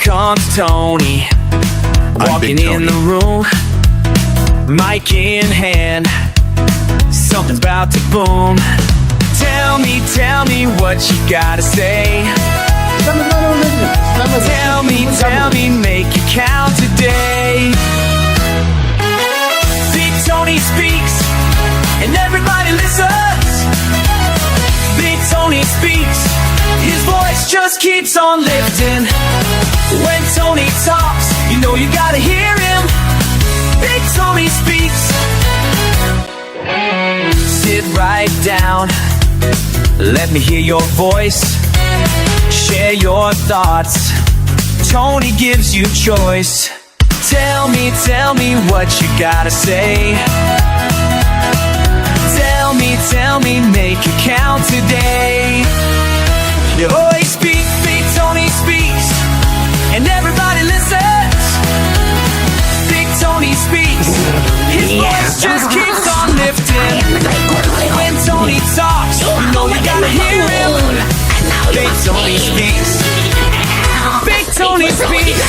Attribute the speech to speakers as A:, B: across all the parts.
A: comes Tony, walking in the room, mic in hand, something's about to boom. Tell me what you gotta say. Tell me, make it count today. Big Tony speaks, and everybody listens. Big Tony speaks, his voice just keeps on lifting. When Tony talks, you know you gotta hear him. Big Tony speaks. Sit right down, let me hear your voice. Share your thoughts, Tony gives you choice. Tell me what you gotta say. Tell me, make it count today. You always speak, Big Tony speaks, and everybody listens. Big Tony speaks, his voice just keeps on lifting. When Tony talks, you know you gotta hear him. Big Tony speaks. Big Tony speaks.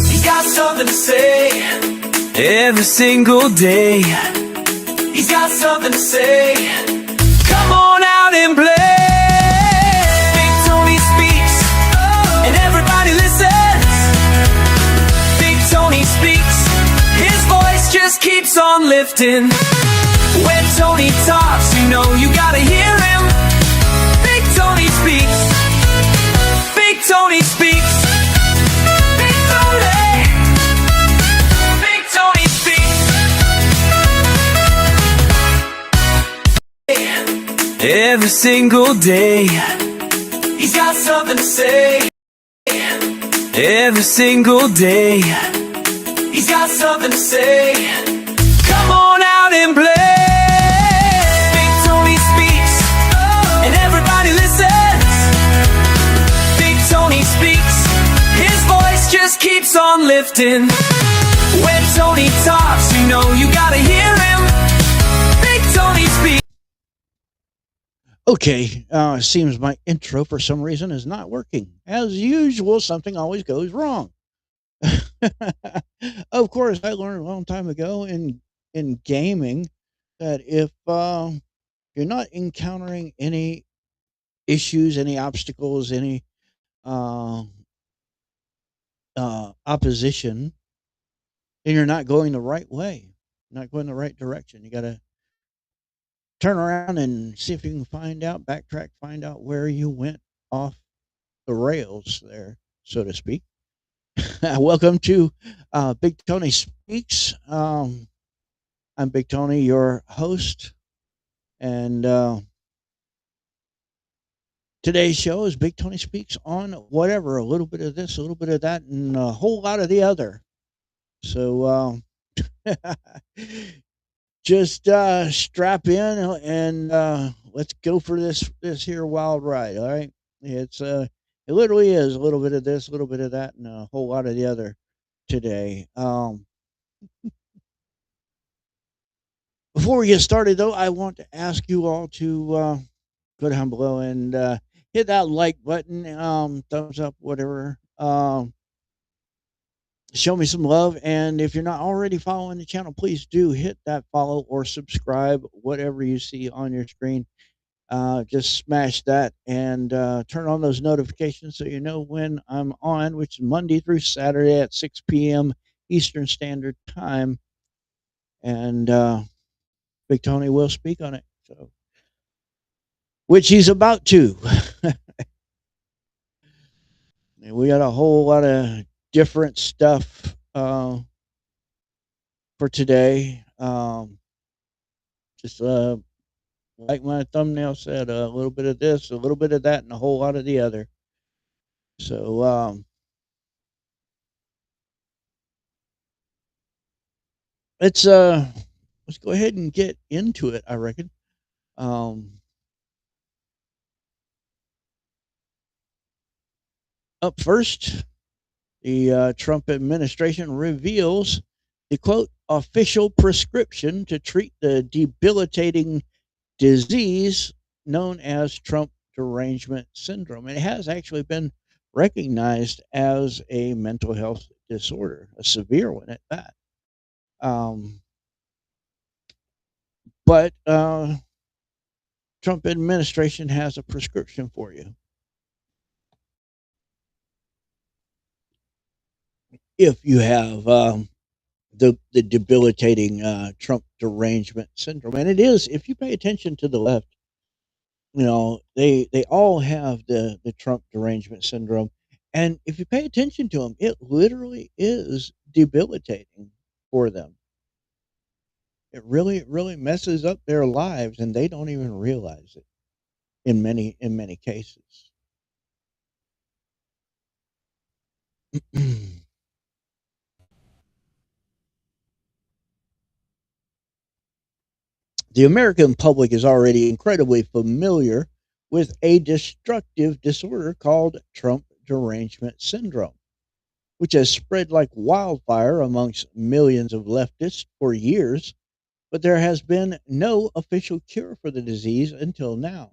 A: He's got something to say every single day. He's got something to say. Come on out and play. Big Tony speaks, and everybody listens. Big Tony speaks, his voice just keeps on lifting. When Tony talks, you know you gotta hear him. Big Tony speaks. Big Tony speaks. Big Tony. Big Tony speaks. Every single day, he's got something to say. Every single day, he's got something to say. Come on out and play. Just keeps on lifting. When Tony talks, you know you gotta hear him. Big Tony speaks.
B: Okay, seems my intro for some reason is not working. As usual, something always goes wrong. Of course, I learned a long time ago in gaming that if you're not encountering any issues, any obstacles, any opposition, then you're not going the right way, not going the right direction. You got to turn around and see if you can backtrack, find out where you went off the rails there, so to speak. Welcome to Big Tony Speaks. I'm Big Tony, your host, and today's show is Big Tony Speaks on whatever, a little bit of this, a little bit of that, and a whole lot of the other. So just strap in and let's go for this here wild ride. All right, it literally is a little bit of this, a little bit of that, and a whole lot of the other today. Before we get started, though, I want to ask you all to go down below and hit that like button, thumbs up, whatever. Show me some love, and if you're not already following the channel, please do hit that follow or subscribe, whatever you see on your screen. Just smash that and turn on those notifications so you know when I'm on, which is Monday through Saturday at 6 p.m. Eastern Standard Time. And Big Tony will speak on it, so which he's about to. And we got a whole lot of different stuff for today. Just like my thumbnail said, a little bit of this, a little bit of that, and a whole lot of the other. So let's go ahead and get into it, I reckon. Up first, the Trump administration reveals the, quote, official prescription to treat the debilitating disease known as Trump derangement syndrome. And it has actually been recognized as a mental health disorder, a severe one at that. Um, but Trump administration has a prescription for you. If you have the debilitating Trump derangement syndrome, and it is, if you pay attention to the left, they all have the Trump derangement syndrome, and if you pay attention to them, it literally is debilitating for them. It really messes up their lives, and they don't even realize it in many cases. The American public is already incredibly familiar with a destructive disorder called Trump derangement syndrome, which has spread like wildfire amongst millions of leftists for years, but there has been no official cure for the disease until now.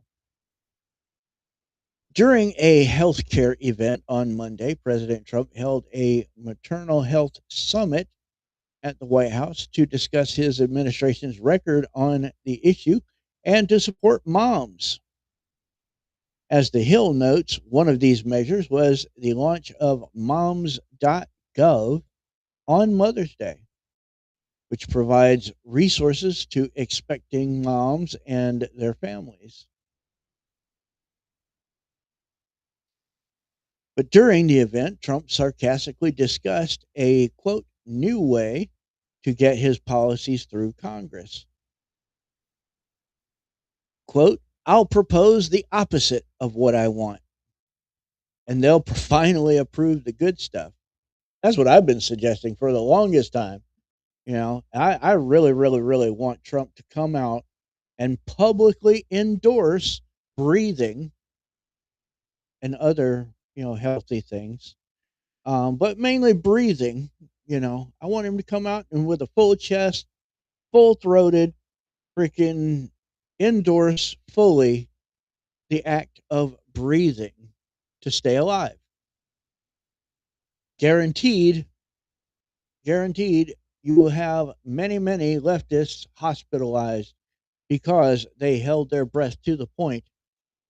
B: During a healthcare event on Monday, President Trump held a maternal health summit at the White House to discuss his administration's record on the issue and to support moms. As The Hill notes, one of these measures was the launch of moms.gov on Mother's Day, which provides resources to expecting moms and their families. But during the event, Trump sarcastically discussed a, quote, new way to get his policies through Congress. Quote, I'll propose the opposite of what I want, and they'll finally approve the good stuff. That's what I've been suggesting for the longest time. I really want Trump to come out and publicly endorse breathing and other, healthy things. But mainly breathing, I want him to come out and with a full chest, full throated, freaking endorse fully the act of breathing to stay alive. Guaranteed, you will have many leftists hospitalized because they held their breath to the point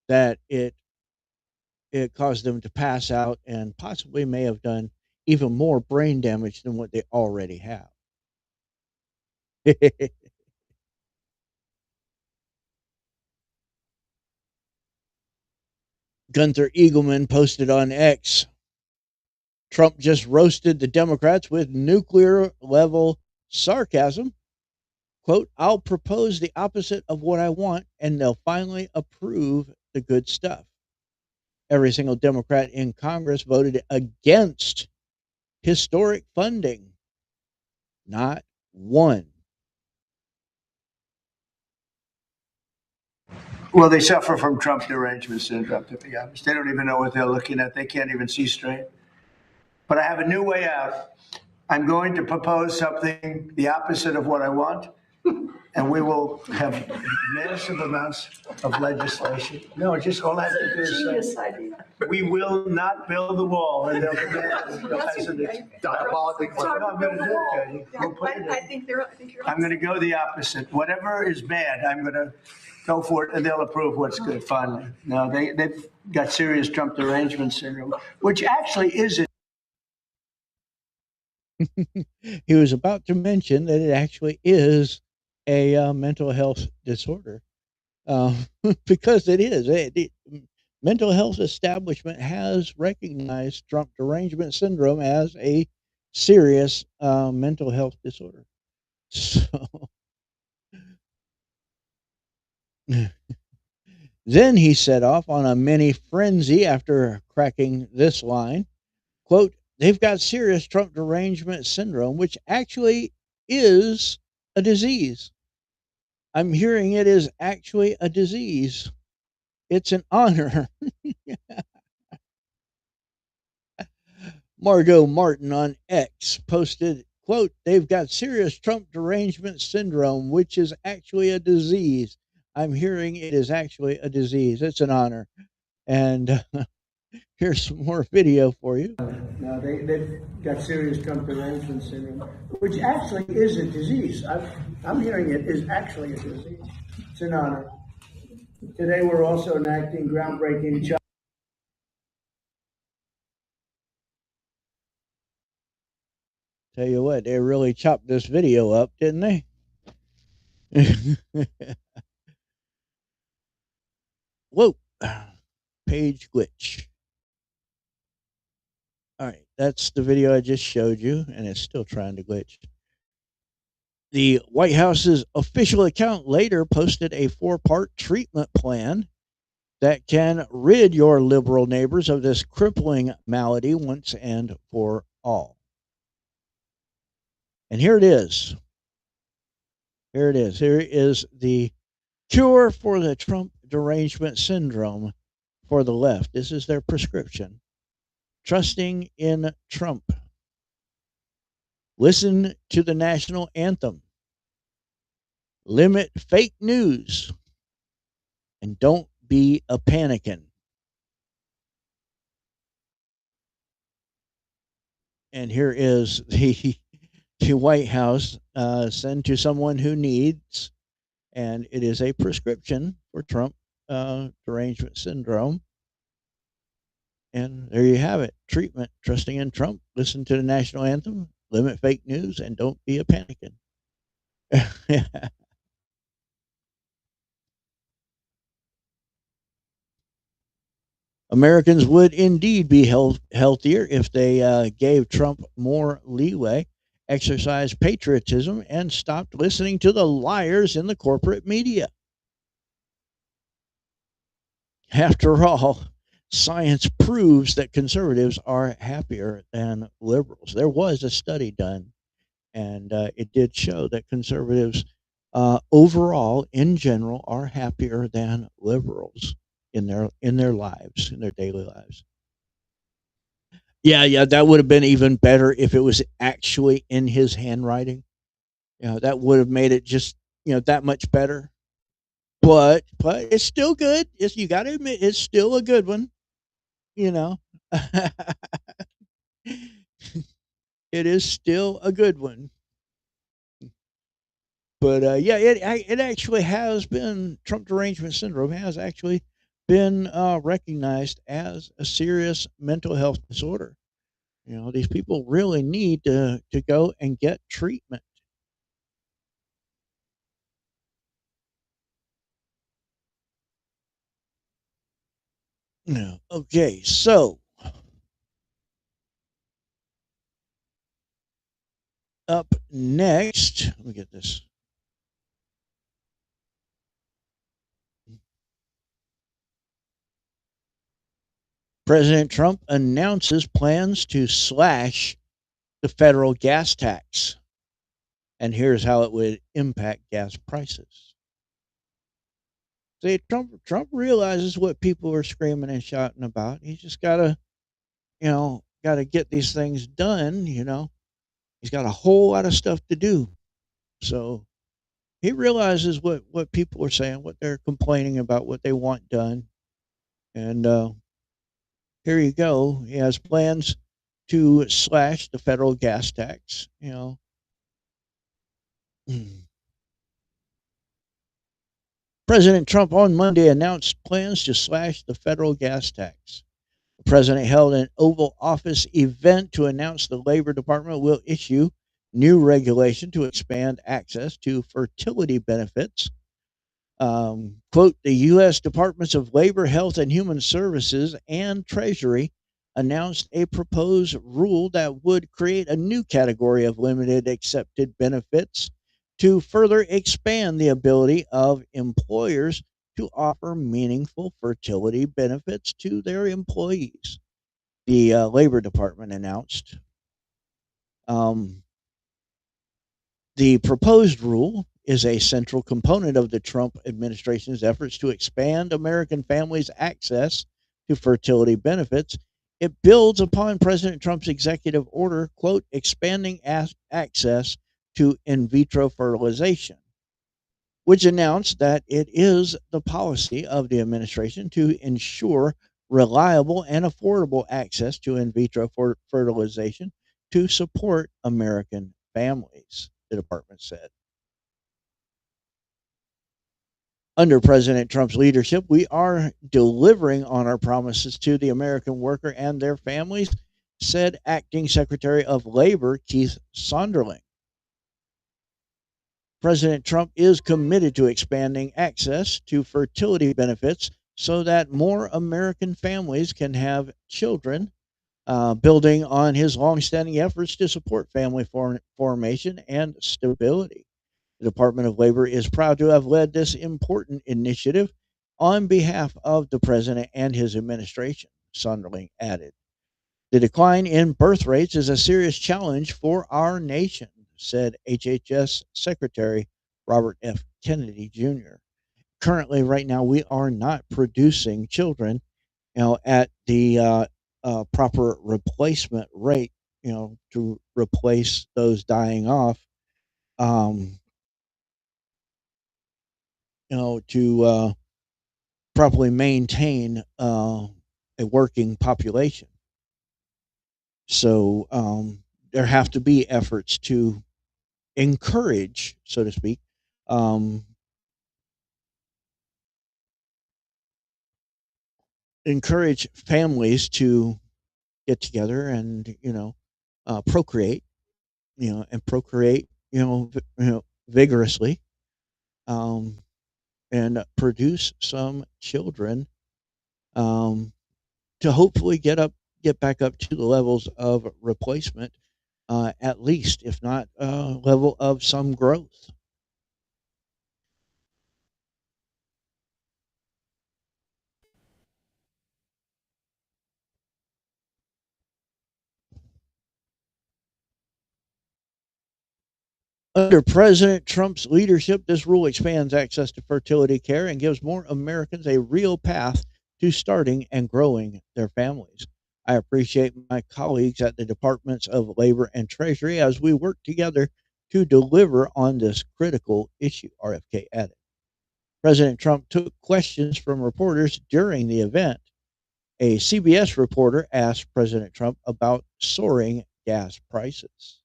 B: that it caused them to pass out and possibly may have done even more brain damage than what they already have. Gunther Eagleman posted on X, Trump just roasted the Democrats with nuclear level sarcasm. Quote, I'll propose the opposite of what I want, and they'll finally approve the good stuff. Every single Democrat in Congress voted against historic funding. Not one.
C: Well, they suffer from Trump derangement syndrome, to be honest. They don't even know what they're looking at. They can't even see straight. But I have a new way out. I'm going to propose something the opposite of what I want, and we will have massive amounts of legislation. No, just all I have to do is say, we will not build the wall, and they'll diabolically. No, I'm going to do it, Katie. We'll put it in. I think you're. I'm going to go the opposite. Whatever is bad, I'm going to go for it, and they'll approve what's good. Finally, no, they've got serious Trump derangement syndrome, which actually isn't.
B: He was about to mention that it actually is a mental health disorder, because it is. The mental health establishment has recognized Trump derangement syndrome as a serious mental health disorder. So then he set off on a mini frenzy after cracking this line, quote, they've got serious Trump derangement syndrome, which actually is a disease. I'm hearing it is actually a disease. It's an honor. Margot Martin on X posted, quote, they've got serious Trump derangement syndrome, which is actually a disease. I'm hearing it is actually a disease. It's an honor. And here's some more video for you.
C: Now, they've got serious Trump derangement syndrome, which actually is a disease. I'm hearing it is actually a disease. It's an honor. Today, we're also enacting groundbreaking child.
B: Tell you what, they really chopped this video up, didn't they? Whoa, page glitch. All right, that's the video I just showed you, and it's still trying to glitch. The White House's official account later posted a 4-part treatment plan that can rid your liberal neighbors of this crippling malady once and for all. And here it is. Here it is. Here is the cure for the Trump derangement syndrome for the left. This is their prescription. Trusting in Trump. Listen to the national anthem. Limit fake news. And don't be a panicking. And here is the White House, send to someone who needs, and it is a prescription for Trump derangement syndrome. And there you have it. Treatment, trusting in Trump, listen to the national anthem, limit fake news, and don't be a panicking. Americans would indeed be healthier if they gave Trump more leeway, exercised patriotism, and stopped listening to the liars in the corporate media. After all, science proves that conservatives are happier than liberals. There was a study done, and it did show that conservatives overall, in general, are happier than liberals in their lives, in their daily lives. Yeah, that would have been even better if it was actually in his handwriting. That would have made it just that much better. But it's still good. You got to admit, it's still a good one. It is still a good one. But yeah, it actually has been, Trump derangement syndrome has actually been recognized as a serious mental health disorder. These people really need to go and get treatment. Okay, so up next, let me get this. President Trump announces plans to slash the federal gas tax. And here's how it would impact gas prices. See, Trump realizes what people are screaming and shouting about. He's just gotta get these things done. He's got a whole lot of stuff to do. So he realizes what people are saying, what they're complaining about, what they want done. And here you go. He has plans to slash the federal gas tax. President Trump on Monday announced plans to slash the federal gas tax. The president held an Oval Office event to announce the Labor Department will issue new regulation to expand access to fertility benefits. Quote, the U.S. Departments of Labor, Health and Human Services and Treasury announced a proposed rule that would create a new category of limited accepted benefits to further expand the ability of employers to offer meaningful fertility benefits to their employees, the Labor Department announced. The proposed rule is a central component of the Trump administration's efforts to expand American families' access to fertility benefits. It builds upon President Trump's executive order, quote, expanding access to in vitro fertilization. which announced that it is the policy of the administration to ensure reliable and affordable access to in vitro fertilization to support American families, the department said. Under President Trump's leadership, we are delivering on our promises to the American worker and their families, said Acting Secretary of Labor Keith Sonderling. President Trump is committed to expanding access to fertility benefits so that more American families can have children, building on his longstanding efforts to support family formation and stability. The Department of Labor is proud to have led this important initiative on behalf of the president and his administration, Sonderling added. The decline in birth rates is a serious challenge for our nation, said HHS Secretary Robert F. Kennedy Jr. Currently, right now, we are not producing children, at the proper replacement rate, to replace those dying off. To properly maintain a working population. So there have to be efforts to encourage, so to speak, encourage families to get together and procreate, vigorously, and produce some children, to hopefully get back up to the levels of replacement, at least, if not level of some growth. Under President Trump's leadership, this rule expands access to fertility care and gives more Americans a real path to starting and growing their families. I appreciate my colleagues at the Departments of Labor and Treasury as we work together to deliver on this critical issue, RFK added. President Trump took questions from reporters during the event. A CBS reporter asked President Trump about soaring gas prices.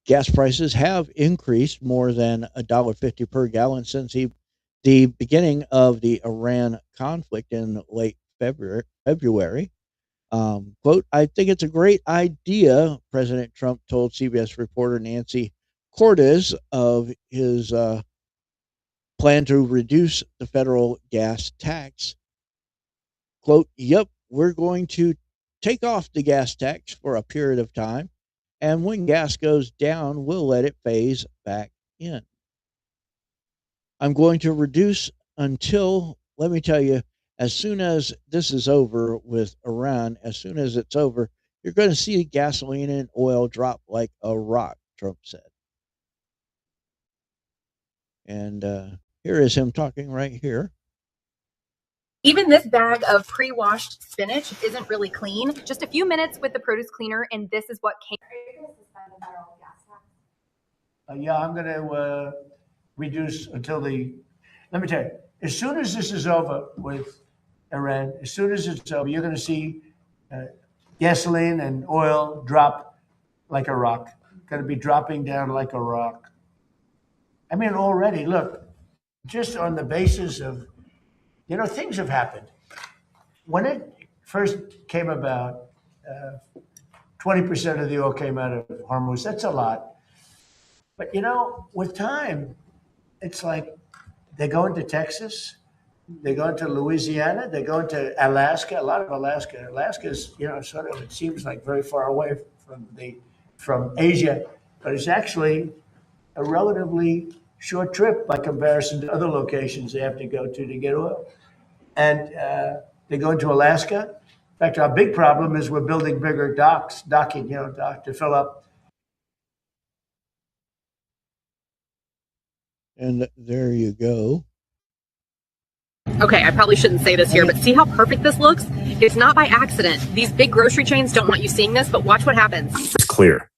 B: Gas prices have increased more than $1.50 per gallon since the beginning of the Iran conflict in late February. Quote, I think it's a great idea, President Trump told CBS reporter Nancy Cortez of his plan to reduce the federal gas tax. Quote, yep, we're going to take off the gas tax for a period of time. And when gas goes down, we'll let it phase back in. I'm going to reduce until, let me tell you, as soon as this is over with Iran, as soon as it's over, you're going to see gasoline and oil drop like a rock, Trump said. And here is him talking right here.
D: Even this bag of pre-washed spinach isn't really clean. Just a few minutes with the produce cleaner, and this is what came.
C: Yeah, I'm going to reduce until let me tell you, as soon as this is over with Iran, as soon as it's over, you're going to see gasoline and oil drop like a rock. Going to be dropping down like a rock. I mean, already, look, just on the basis of, things have happened. When it first came about, 20% of the oil came out of Hormuz. That's a lot. But, with time, it's like they go into Texas, they go into Louisiana, they go into Alaska, a lot of Alaska. Alaska's, sort of, it seems like very far away from Asia, but it's actually a relatively short trip by comparison to other locations they have to go to get oil. And they go into Alaska. In fact, our big problem is we're building bigger docking, to fill up.
B: And there you go.
D: Okay, I probably shouldn't say this here, but see how perfect this looks? It's not by accident. These big grocery chains don't want you seeing this, but watch what happens.
E: It's clear.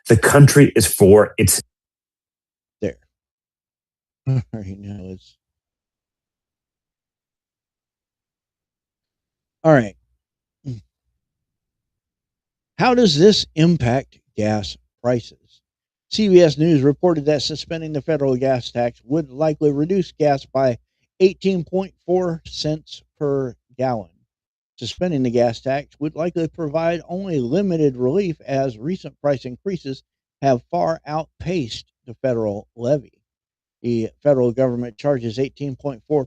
E: The country is for its
B: Right now it's all right. How does this impact gas prices? CBS News reported that suspending the federal gas tax would likely reduce gas by 18.4 cents per gallon. Suspending the gas tax would likely provide only limited relief as recent price increases have far outpaced the federal levy. The federal government charges 18.4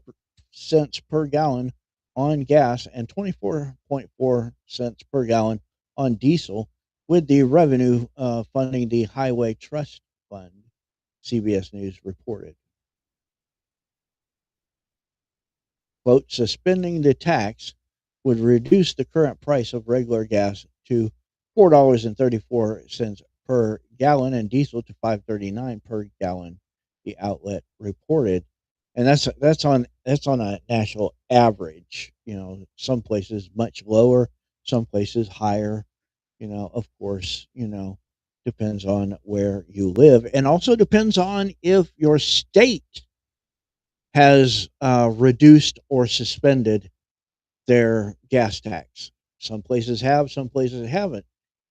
B: cents per gallon on gas and 24.4 cents per gallon on diesel, with the revenue funding the Highway Trust Fund, CBS News reported. Quote, suspending the tax would reduce the current price of regular gas to $4.34 per gallon and diesel to $5.39 per gallon, the outlet reported. And that's on a national average. Some places much lower, some places higher. Of course, depends on where you live, and also depends on if your state has reduced or suspended their gas tax. Some places have, some places haven't.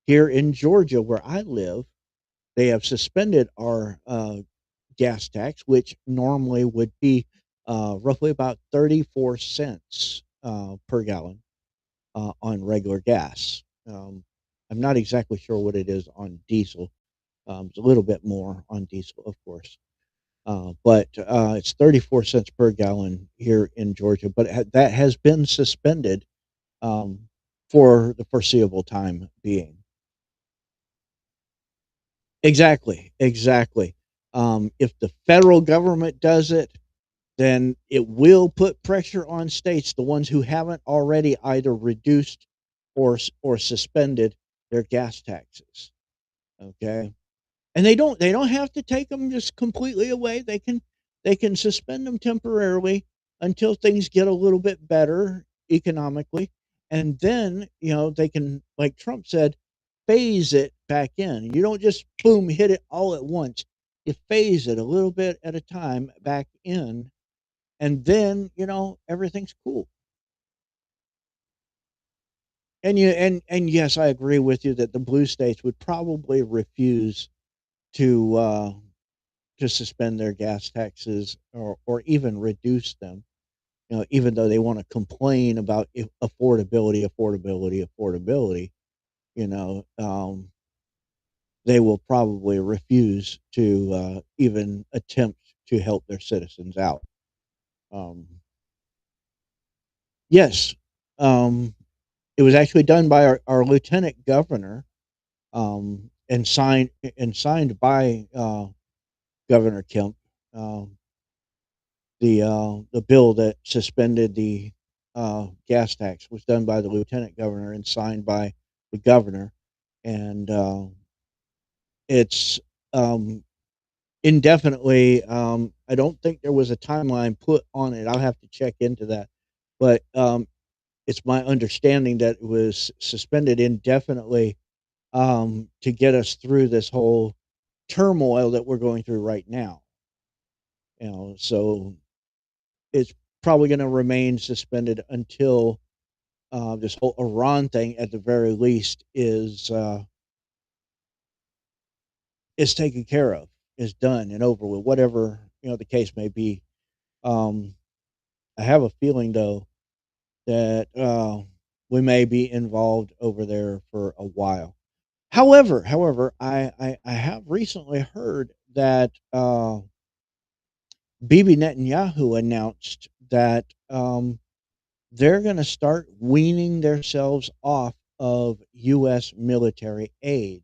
B: Here in Georgia, where I live, they have suspended our gas tax, which normally would be roughly about 34 cents per gallon on regular gas. I'm not exactly sure what it is on diesel. It's a little bit more on diesel, of course. But it's 34 cents per gallon here in Georgia, but that has been suspended um, for the foreseeable time being. Exactly, exactly. If the federal government does it, then it will put pressure on states, the ones who haven't already either reduced or suspended their gas taxes. Okay, and they don't have to take them just completely away. They can suspend them temporarily until things get a little bit better economically, and then they can, like Trump said, phase it back in. You don't just boom hit it all at once. You phase it a little bit at a time back in, and then everything's cool. And yes, I agree with you that the blue states would probably refuse to suspend their gas taxes or even reduce them. Even though they want to complain about affordability. You know, um, they will probably refuse to even attempt to help their citizens out. Um, yes, um, it was actually done by our lieutenant governor, and signed by Governor Kemp. Um, the bill that suspended the gas tax was done by the lieutenant governor and signed by the governor, and it's um, indefinitely. I don't think there was a timeline put on it. I'll have to check into that, but it's my understanding that it was suspended indefinitely to get us through this whole turmoil that we're going through right now. So it's probably going to remain suspended until this whole Iran thing, at the very least, is taken care of, is done and over with, whatever the case may be. Um, I have a feeling though that we may be involved over there for a while. However, I have recently heard that Bibi Netanyahu announced that they're going to start weaning themselves off of U.S. military aid,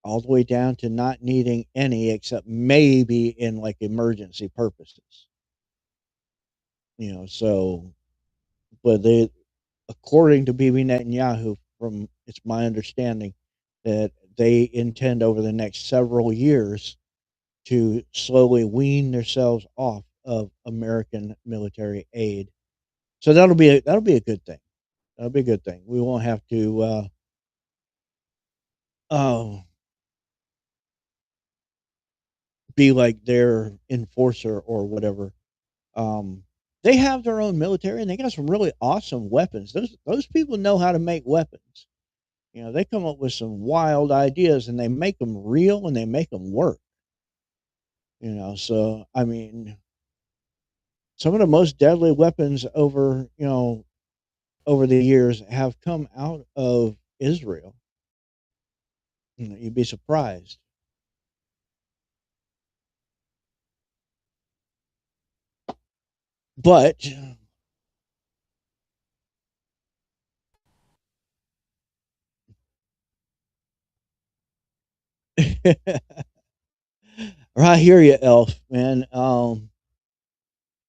B: all the way down to not needing any except maybe in like emergency purposes. So, but they, according to Bibi Netanyahu, from it's my understanding that they intend over the next several years to slowly wean themselves off of American military aid. So that'll be a good thing. That'll be a good thing. We won't have to oh be like their enforcer or whatever. They have their own military and they got some really awesome weapons. Those people know how to make weapons. They come up with some wild ideas and they make them real and they make them work. So I mean, some of the most deadly weapons over the years have come out of Israel. You'd be surprised. But I hear you, Elf, man.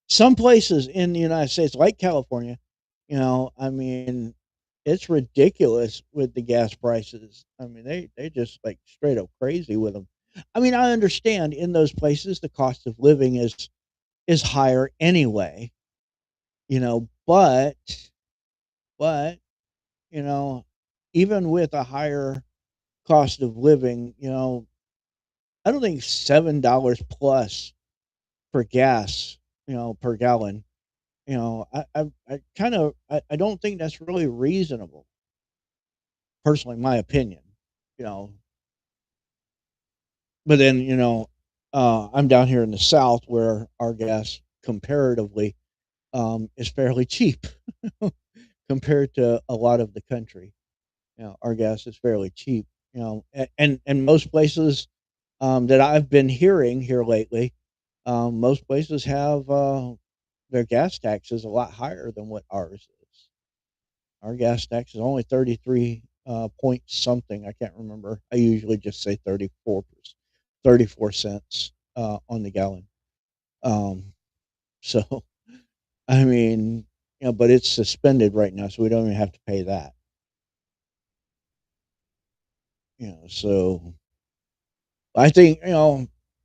B: Some places in the United States, like California, I mean, it's ridiculous with the gas prices. I mean, they just like straight up crazy with them. I mean, I understand in those places the cost of living is higher anyway, but you know, even with a higher cost of living, I don't think $7 plus for gas, per gallon. I don't think that's really reasonable. Personally, my opinion. You know, but then I'm down here in the South where our gas comparatively is fairly cheap compared to a lot of the country. Our gas is fairly cheap. And most places that I've been hearing here lately, most places have their gas taxes a lot higher than what ours is. Our gas tax is only 33 point something. I can't remember. I usually just say 34 cents on the gallon. Um, so I mean, but it's suspended right now, so we don't even have to pay that. So I think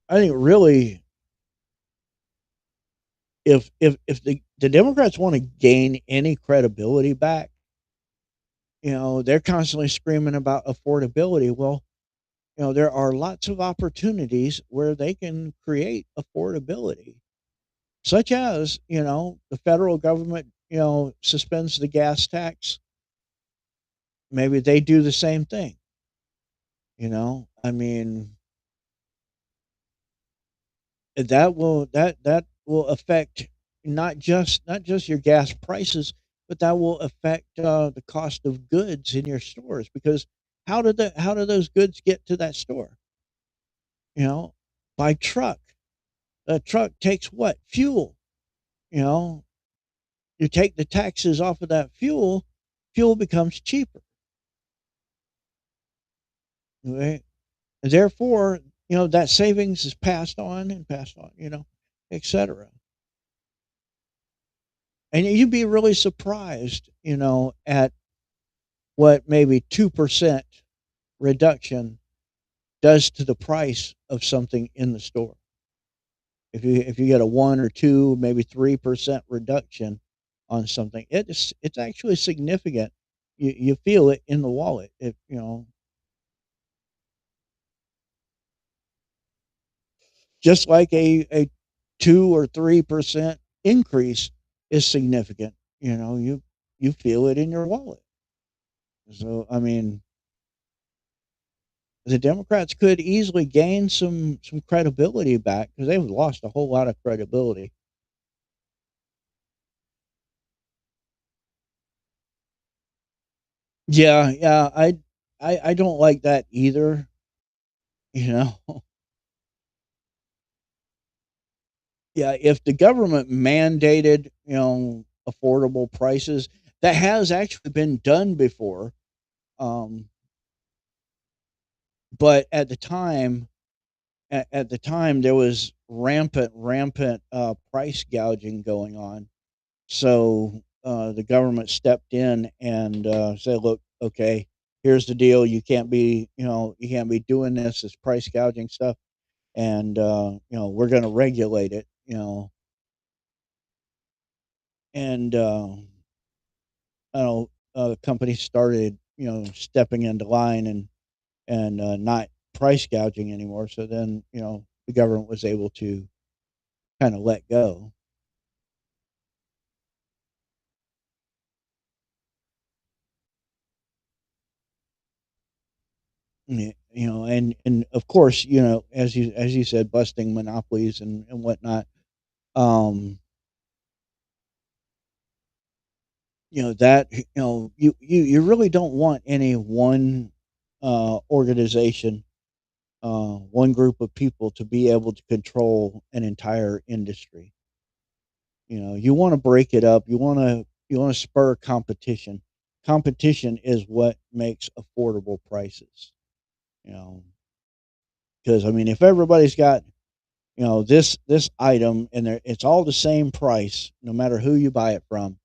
B: really if the Democrats want to gain any credibility back, they're constantly screaming about affordability. Well, there are lots of opportunities where they can create affordability, such as, the federal government, suspends the gas tax. Maybe they do the same thing. I mean, that will affect not just your gas prices, but that will affect the cost of goods in your stores because how do those goods get to that store? You know, by truck. The truck takes what? Fuel. You know, you take the taxes off of that fuel becomes cheaper. Okay? And therefore, that savings is passed on and passed on, etc. And you'd be really surprised, at what maybe 2% reduction does to the price of something in the store. If you get a 1 or 2, maybe 3% reduction on something, it's actually significant. You feel it in the wallet. If just like a 2 or 3% increase is significant. You feel it in your wallet. So I mean, the Democrats could easily gain some credibility back because they've lost a whole lot of credibility. Yeah, yeah, I don't like that either. You know, yeah, if the government mandated affordable prices, that has actually been done before. Um, but at the time there was rampant price gouging going on. So the government stepped in and said, "Look, okay, here's the deal. You can't be doing this price gouging stuff, and we're going to regulate it." And I know companies started stepping into line and not price gouging anymore. So then the government was able to kind of let go. And of course, as you said, busting monopolies and whatnot. Um, that you really don't want any one organization, one group of people to be able to control an entire industry. You want to break it up. You want to spur competition. Competition is what makes affordable prices. You know, because I mean, if everybody's got this item and it's all the same price, no matter who you buy it from,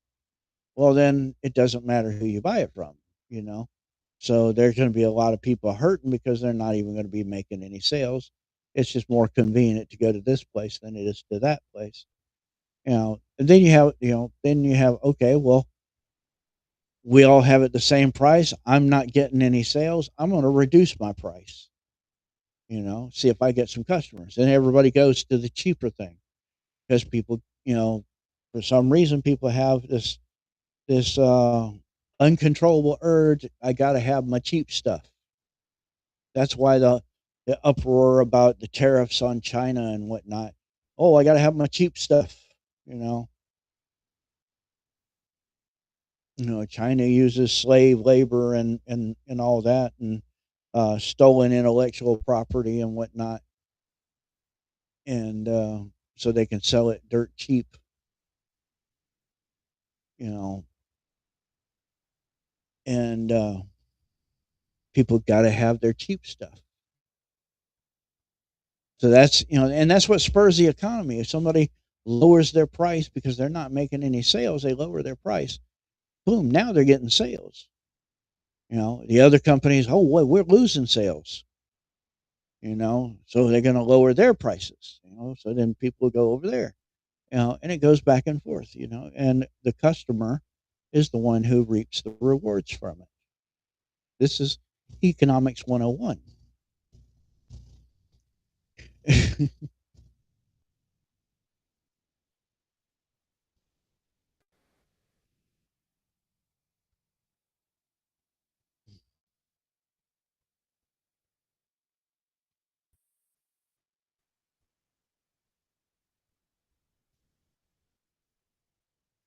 B: well, then it doesn't matter who you buy it from. You know, so there's going to be a lot of people hurting because they're not even going to be making any sales. It's just more convenient to go to this place than it is to that place. And then you have okay, well, we all have it the same price. I'm not getting any sales. I'm going to reduce my price. See if I get some customers. And everybody goes to the cheaper thing because people, for some reason, people have this uncontrollable urge. I got to have my cheap stuff. That's why the uproar about the tariffs on China and whatnot. Oh, I got to have my cheap stuff. You know, China uses slave labor and all that, and stolen intellectual property and whatnot, and so they can sell it dirt cheap. You know, and people got to have their cheap stuff. So that's what spurs the economy. If somebody lowers their price because they're not making any sales, they lower their price. Boom! Now they're getting sales. The other companies, oh, well, we're losing sales. So they're going to lower their prices. So then people go over there. And it goes back and forth. And the customer is the one who reaps the rewards from it. This is economics 101.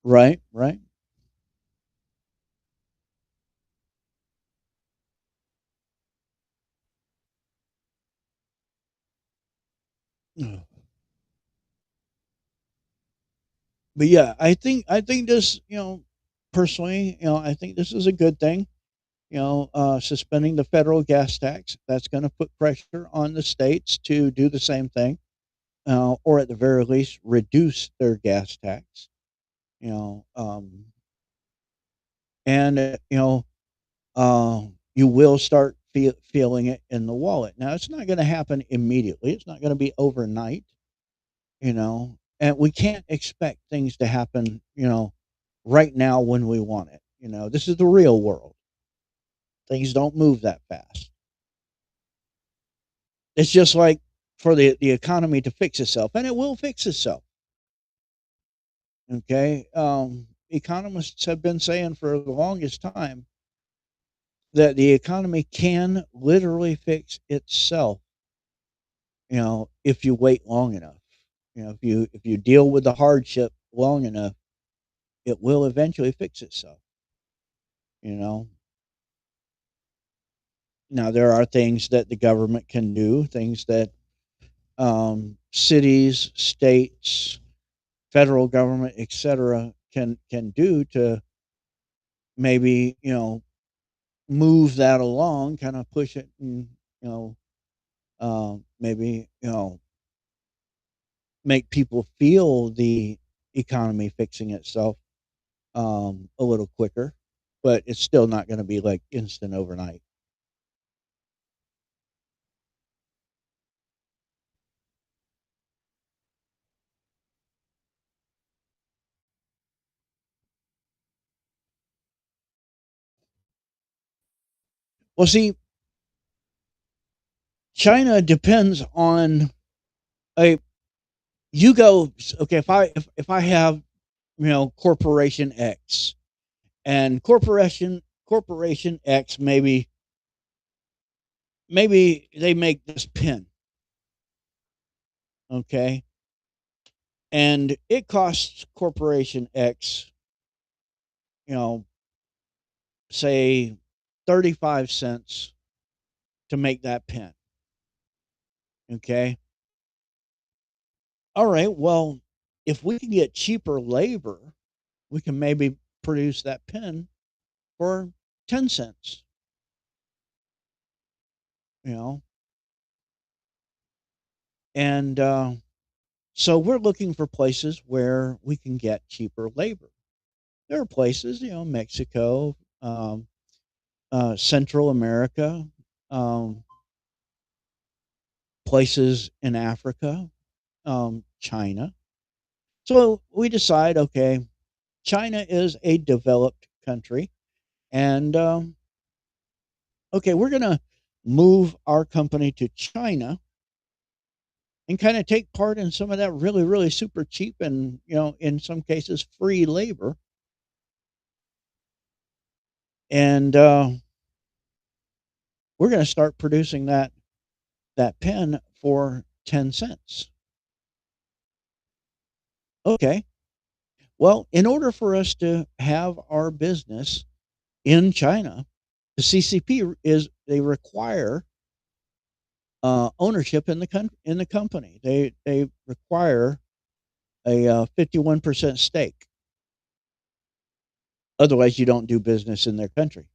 B: Right, right. But yeah, I think this, personally, I think this is a good thing. Suspending the federal gas tax, that's going to put pressure on the states to do the same thing, or at the very least reduce their gas tax. You know, and you will start feeling it in the wallet. Now, it's not going to happen immediately. It's not going to be overnight. And we can't expect things to happen. Right now when we want it. This is the real world. Things don't move that fast. It's just like for the economy to fix itself, and it will fix itself. Okay. Economists have been saying for the longest time that the economy can literally fix itself, if you wait long enough. If you deal with the hardship long enough, it will eventually fix itself. You know. Now there are things that the government can do, things that cities, states, federal government, etc., can do to maybe move that along, kind of push it, and maybe make people feel the economy fixing itself a little quicker, but it's still not going to be like instant overnight. Well, see, China depends on I you go okay if I have corporation X, and corporation X, maybe they make this pen, okay, and it costs corporation X, you know, say 35 cents to make that pen, okay. All right, well, if we can get cheaper labor, we can maybe produce that pen for 10 cents, you know. And so we're looking for places where we can get cheaper labor. There are places, Mexico, Central America, um, places in Africa, China. So we decide, okay, China is a developed country, and okay, we're going to move our company to China and kind of take part in some of that really, really super cheap and, in some cases, free labor. And we're going to start producing that pen for 10 cents. Okay. Well, in order for us to have our business in China, the CCP they require ownership in the company. They require a 51% stake. Otherwise, you don't do business in their country.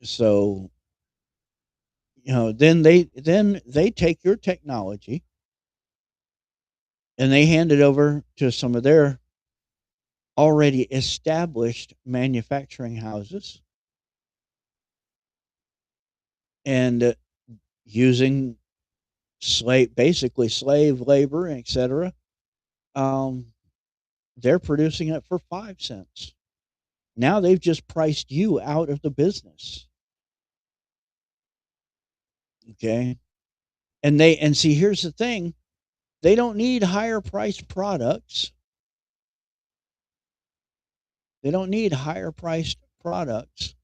B: So, then they take your technology and they hand it over to some of their already established manufacturing houses, and using basically slave labor, etc. Um, they're producing it for 5 cents. Now they've just priced you out of the business. Okay. And see, here's the thing. They don't need higher priced products. They don't need higher priced products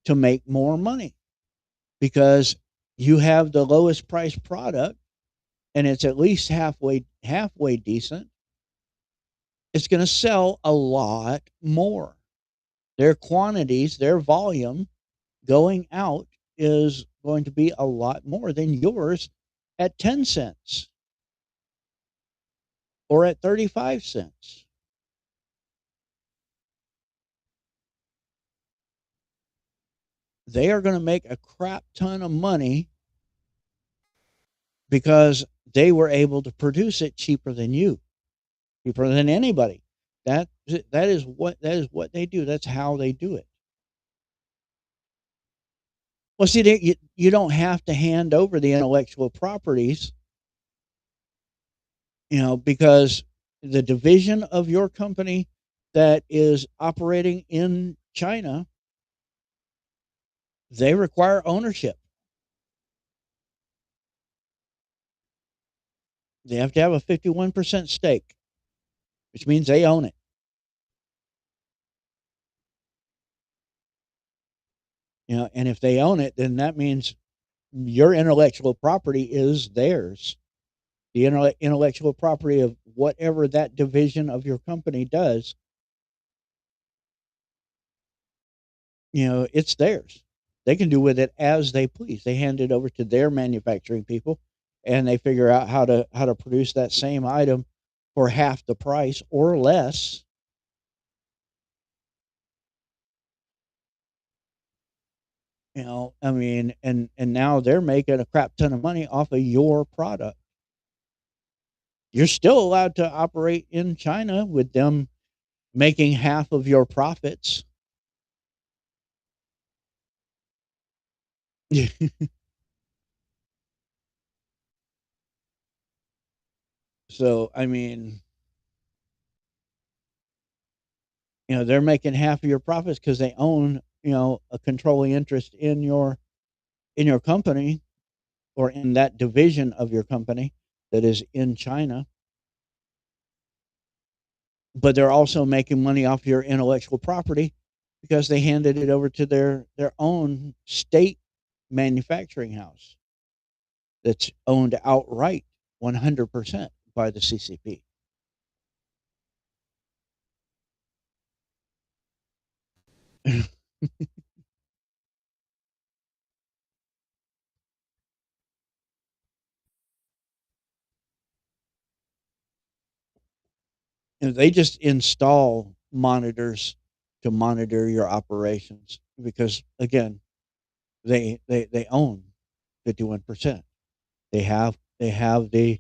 B: to make more money, because you have the lowest priced product and it's at least halfway decent. It's going to sell a lot more. Their quantities, their volume going out is going to be a lot more than yours at 10 cents or at 35 cents. They are going to make a crap ton of money because they were able to produce it cheaper than you, cheaper than anybody. That is what they do. That's how they do it. Well, see, you don't have to hand over the intellectual properties, because the division of your company that is operating in China, they require ownership. They have to have a 51% stake, which means they own it. And if they own it, then that means your intellectual property is theirs. The intellectual property of whatever that division of your company does, it's theirs. They can do with it as they please. They hand it over to their manufacturing people, and they figure out how to produce that same item for half the price or less. I mean, and now they're making a crap ton of money off of your product. You're still allowed to operate in China with them making half of your profits. So, I mean, they're making half of your profits because they own a controlling interest in your company or in that division of your company that is in China, but they're also making money off your intellectual property because they handed it over to their own state manufacturing house that's owned outright 100% by the CCP. They just install monitors to monitor your operations because again, they own 51%. They have the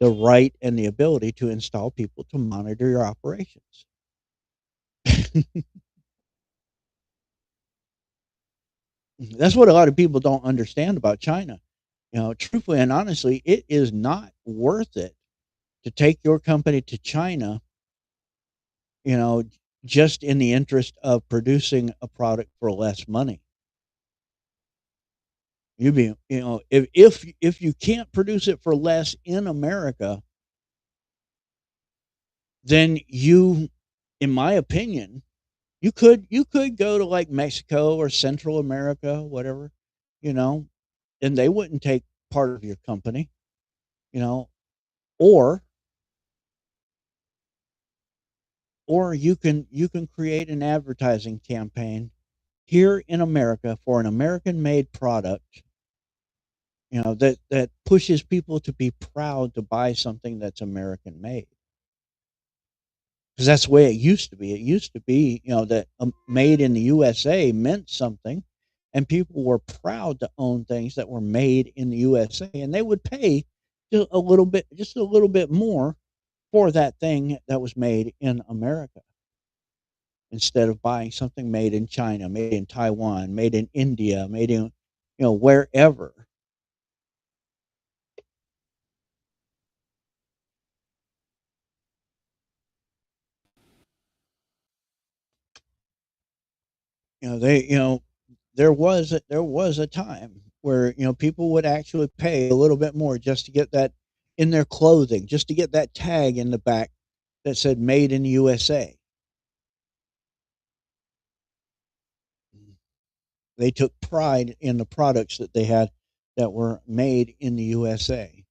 B: right and the ability to install people to monitor your operations. That's what a lot of people don't understand about China. Truthfully and honestly, it is not worth it to take your company to China, you know, just in the interest of producing a product for less money. If you can't produce it for less in America, then in my opinion, you could go to like Mexico or Central America, whatever, you know, and they wouldn't take part of your company, you know, or you can create an advertising campaign here in America for an American made product, that pushes people to be proud to buy something that's American made. Because that's the way it used to be. It used to be, that made in the USA meant something, and people were proud to own things that were made in the USA, and they would pay just a little bit more for that thing that was made in America instead of buying something made in China, made in Taiwan, made in India, made in, wherever. They, there was a time where people would actually pay a little bit more just to get that in their clothing, just to get that tag in the back that said "Made in USA." They took pride in the products that they had that were made in the USA.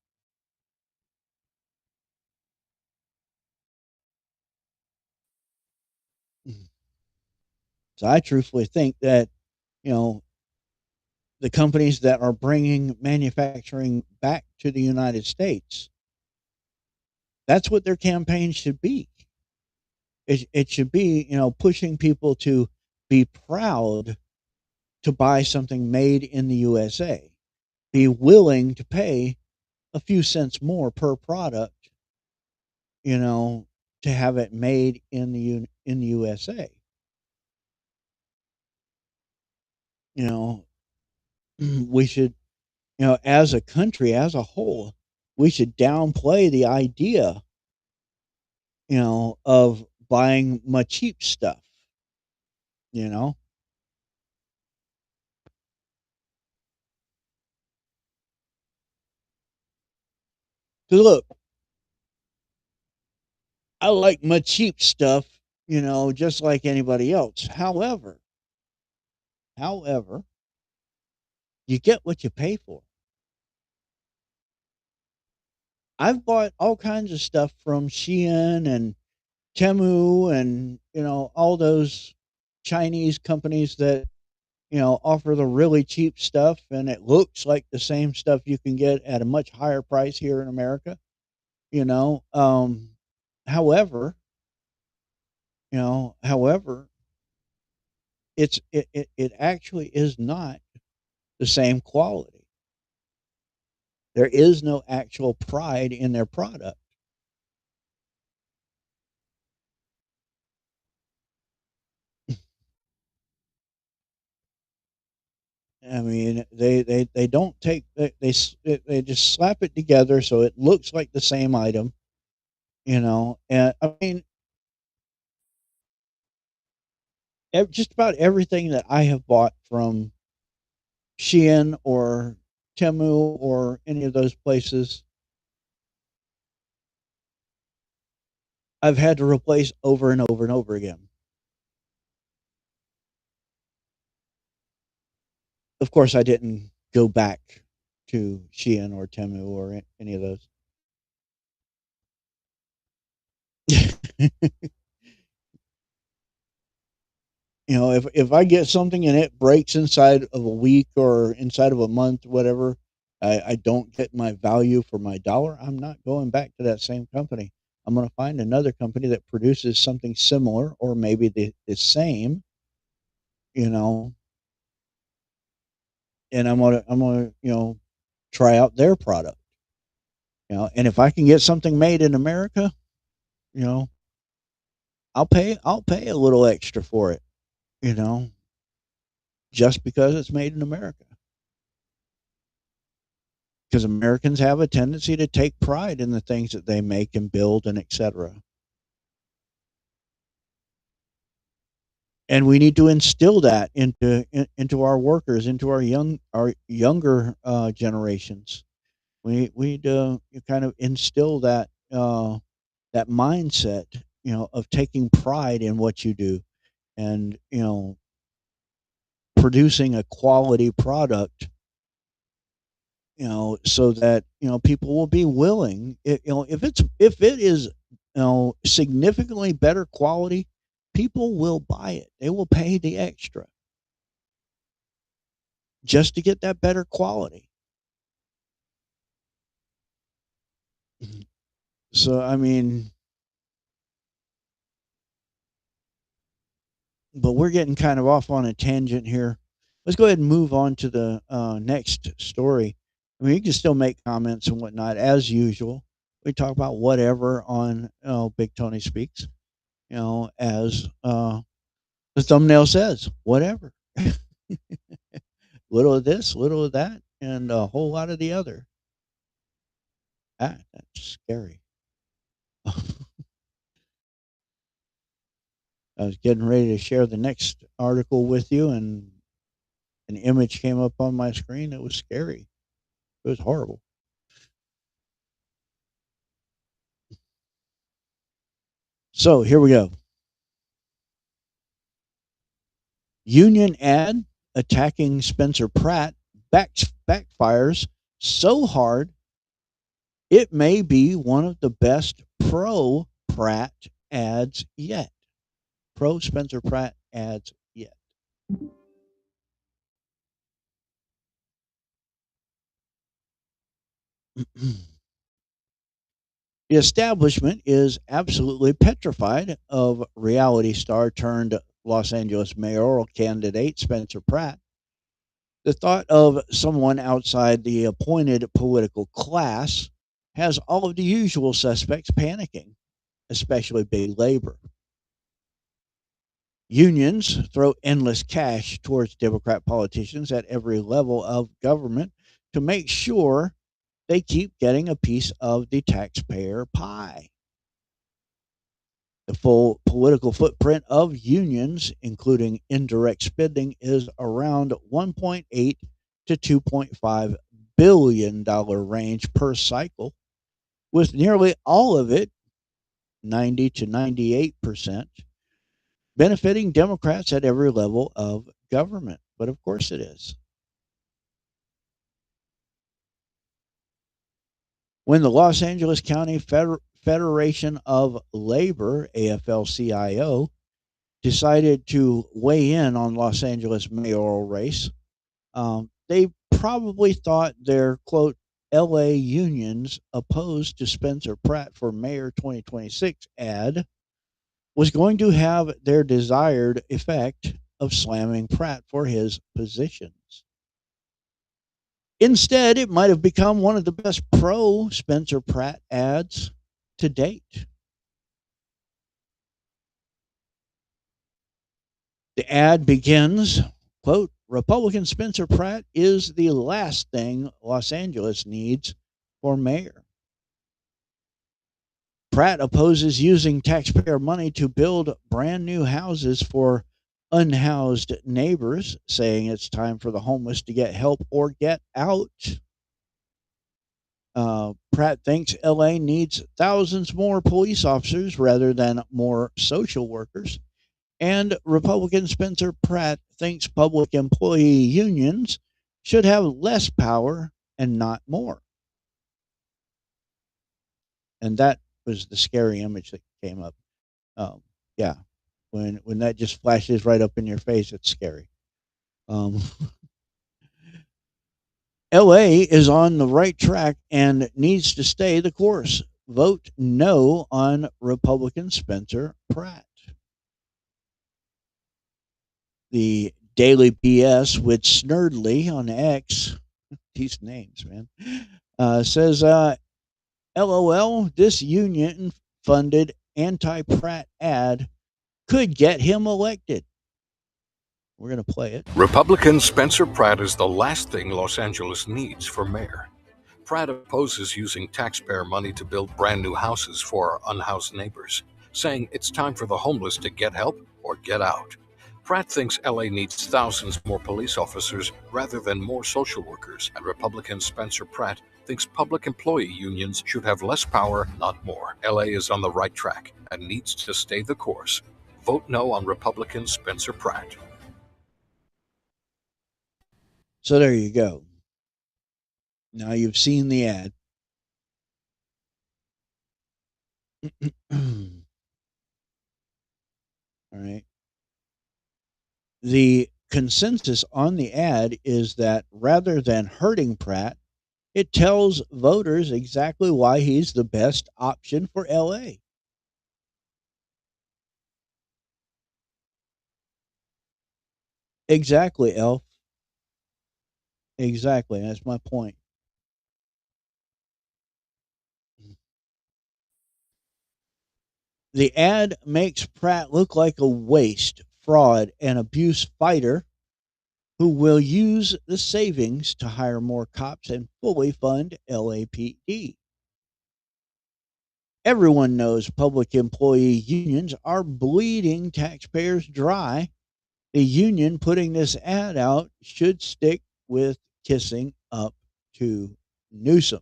B: So I truthfully think that you know the companies that are bringing manufacturing back to the United States, that's what their campaign should be. It should be, pushing people to be proud to buy something made in the USA, be willing to pay a few cents more per product, you know, to have it made in the USA. You know, we should, as a country as a whole, we should downplay the idea, of buying my cheap stuff, you know. 'Cause look, I like my cheap stuff, just like anybody else. However, you get what you pay for. I've bought all kinds of stuff from Shein and Temu and, all those Chinese companies that, offer the really cheap stuff and it looks like the same stuff you can get at a much higher price here in America, you know. However, however, it actually is not the same quality. There is no actual pride in their product. I mean, they don't take they just slap it together so it looks like the same item, and I mean, just about everything that I have bought from Shein or Temu or any of those places, I've had to replace over and over and over again. Of course, I didn't go back to Shein or Temu or any of those. If I get something and it breaks inside of a week or inside of a month, whatever, I don't get my value for my dollar, I'm not going back to that same company. I'm going to find another company that produces something similar or maybe the same, you know, and I'm gonna try out their product. And if I can get something made in America, you know, I'll pay a little extra for it, you know, just because it's made in America. Because Americans have a tendency to take pride in the things that they make and build and etc. And we need to instill that into our workers, into our younger generations. We need to kind of instill that mindset, of taking pride in what you do, and producing a quality product, so that people will be willing. If it is significantly better quality, people will buy it. They will pay the extra just to get that better quality. So I mean, but we're getting kind of off on a tangent here. Let's go ahead and move on to the next story. I mean, you can still make comments and whatnot as usual. We talk about whatever on Big Tony Speaks, as the thumbnail says, whatever. Little of this, little of that, and a whole lot of the other. That's scary. I was getting ready to share the next article with you, and an image came up on my screen. It was scary. It was horrible. So here we go. Union ad attacking Spencer Pratt backfires so hard it may be one of the best pro Pratt ads yet. Pro Spencer Pratt ads yet. The establishment is absolutely petrified of reality star turned Los Angeles mayoral candidate Spencer Pratt. The thought of someone outside the appointed political class has all of the usual suspects panicking, especially big labor. Unions throw endless cash towards Democrat politicians at every level of government to make sure they keep getting a piece of the taxpayer pie. The full political footprint of unions, including indirect spending, is around $1.8 to $2.5 billion range per cycle, with nearly all of it, 90 to 98%, benefiting Democrats at every level of government. But of course it is. When the Los Angeles County Federation of Labor, AFL-CIO, decided to weigh in on Los Angeles mayoral race, they probably thought their, quote, LA unions opposed to Spencer Pratt for Mayor 2026 ad was going to have their desired effect of slamming Pratt for his positions. Instead, it might have become one of the best pro Spencer Pratt ads to date. The ad begins, quote, Republican Spencer Pratt is the last thing Los Angeles needs for mayor. Pratt opposes using taxpayer money to build brand new houses for unhoused neighbors saying it's time for the homeless to get help or get out. Pratt thinks LA needs thousands more police officers rather than more social workers. And Republican Spencer Pratt thinks public employee unions should have less power and not more. And that was the scary image that came up. Yeah, when that just flashes right up in your face, it's scary. LA is on the right track and needs to stay the course. Vote no on Republican Spencer Pratt. The Daily BS with Snurdly on X, these names, man, says, LOL, this union funded anti Pratt ad could get him elected. We're going to play it.
E: Republican Spencer Pratt is the last thing Los Angeles needs for mayor. Pratt opposes using taxpayer money to build brand new houses for our unhoused neighbors, saying it's time for the homeless to get help or get out. Pratt thinks LA needs thousands more police officers rather than more social workers, and Republican Spencer Pratt thinks public employee unions should have less power, not more. LA is on the right track and needs to stay the course. Vote no on Republican Spencer Pratt.
B: So there you go. Now you've seen the ad. All right. The consensus on the ad is that rather than hurting Pratt, it tells voters exactly why he's the best option for LA. Exactly, Elf. Exactly. That's my point. The ad makes Pratt look like a waste, fraud, and abuse fighter who will use the savings to hire more cops and fully fund LAPD. Everyone knows public employee unions are bleeding taxpayers dry. The union putting this ad out should stick with kissing up to Newsom.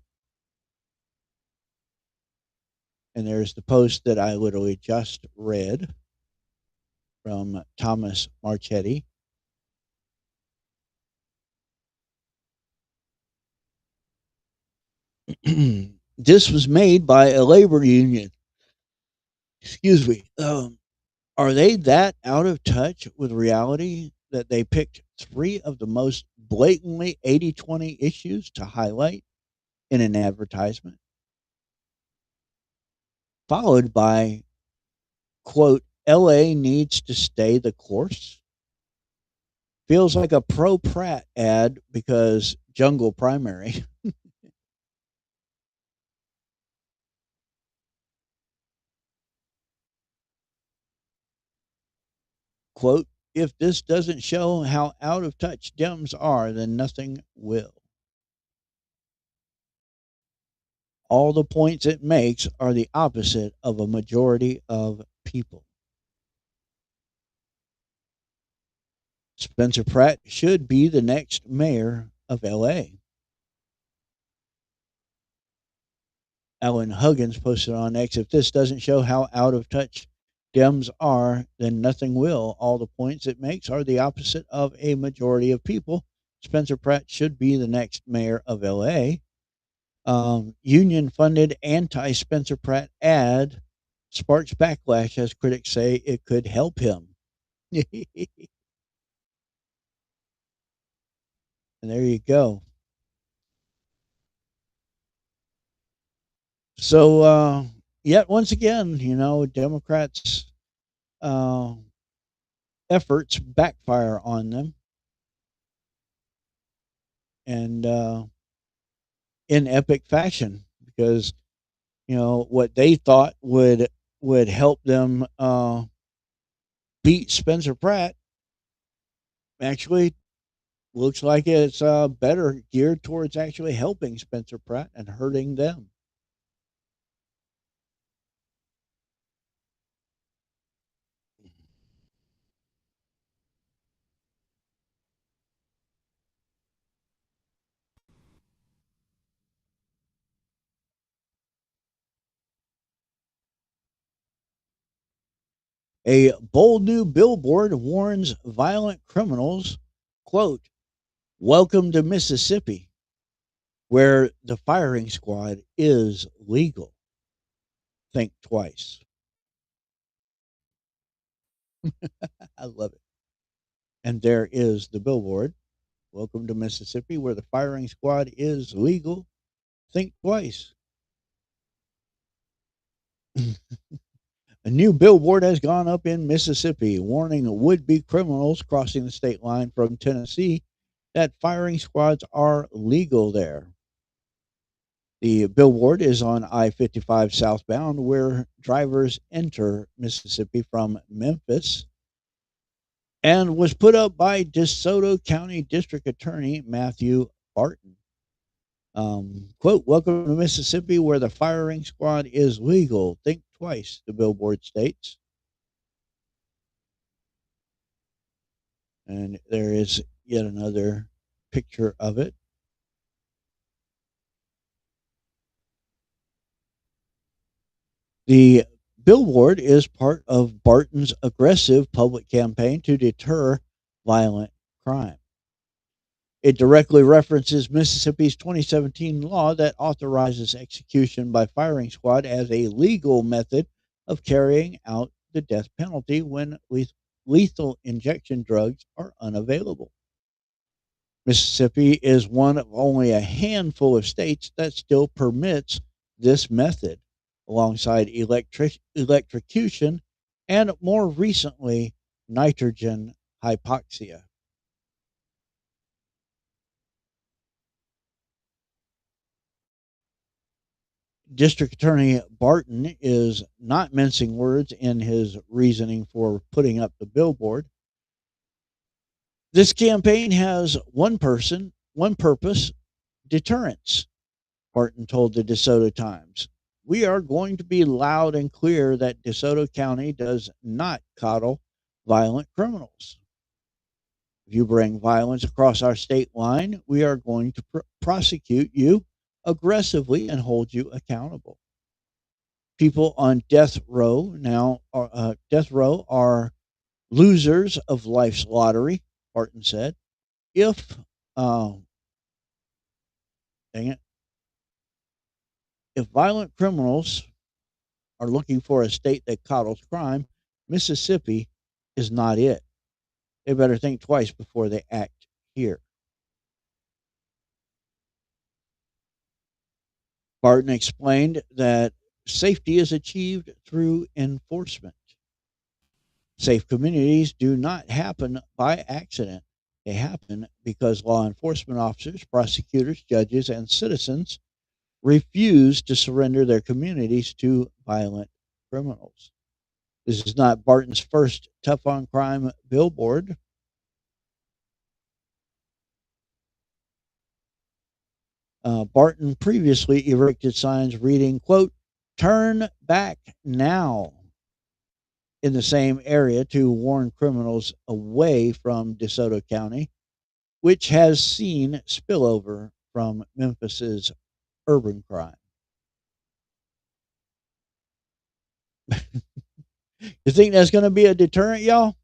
B: And there's the post that I literally just read from Thomas Marchetti. This was made by a labor union. Excuse me. Are they that out of touch with reality that they picked three of the most blatantly 80-20 issues to highlight in an advertisement? Followed by, quote, LA needs to stay the course? Feels like a pro Pratt ad because jungle primary. Quote, if this doesn't show how out of touch Dems are, then nothing will. All the points it makes are the opposite of a majority of people. Spencer Pratt should be the next mayor of LA. Alan Huggins posted on X, if this doesn't show how out of touch Dems are, then nothing will. All the points it makes are the opposite of a majority of people. Spencer Pratt should be the next mayor of LA. Union funded anti Spencer Pratt ad sparks backlash as critics say it could help him. And there you go. So, yet once again, Democrats' efforts backfire on them. And in epic fashion, because what they thought would help them beat Spencer Pratt actually looks like it's better geared towards actually helping Spencer Pratt and hurting them. A bold new billboard warns violent criminals, quote, "Welcome to Mississippi, where the firing squad is legal. Think twice." I love it. And there is the billboard. "Welcome to Mississippi, where the firing squad is legal. Think twice." A new billboard has gone up in Mississippi, warning would be criminals crossing the state line from Tennessee that firing squads are legal there. The billboard is on I 55 southbound, where drivers enter Mississippi from Memphis, and was put up by DeSoto County District Attorney Matthew Barton. Quote, "Welcome to Mississippi, where the firing squad is legal. Think twice," the billboard states. And there is yet another picture of it. The billboard is part of Barton's aggressive public campaign to deter violent crime. It directly references Mississippi's 2017 law that authorizes execution by firing squad as a legal method of carrying out the death penalty when lethal injection drugs are unavailable. Mississippi is one of only a handful of states that still permits this method, alongside electrocution and, more recently, nitrogen hypoxia. District Attorney Barton is not mincing words in his reasoning for putting up the billboard. This campaign has one purpose: deterrence, Barton told the DeSoto Times. "We are going to be loud and clear that DeSoto County does not coddle violent criminals. If you bring violence across our state line, we are going to prosecute you aggressively and hold you accountable. People on death row are losers of life's lottery," Barton said. If dang it, if violent criminals are looking for a state that coddles crime, Mississippi is not it. They better think twice before they act here. Barton explained that safety is achieved through enforcement. Safe communities do not happen by accident. They happen because law enforcement officers, prosecutors, judges, and citizens refuse to surrender their communities to violent criminals. This is not Barton's first tough on crime billboard. Barton previously erected signs reading, quote, "Turn back now," in the same area to warn criminals away from DeSoto County, which has seen spillover from Memphis's urban crime. You think that's going to be a deterrent, y'all?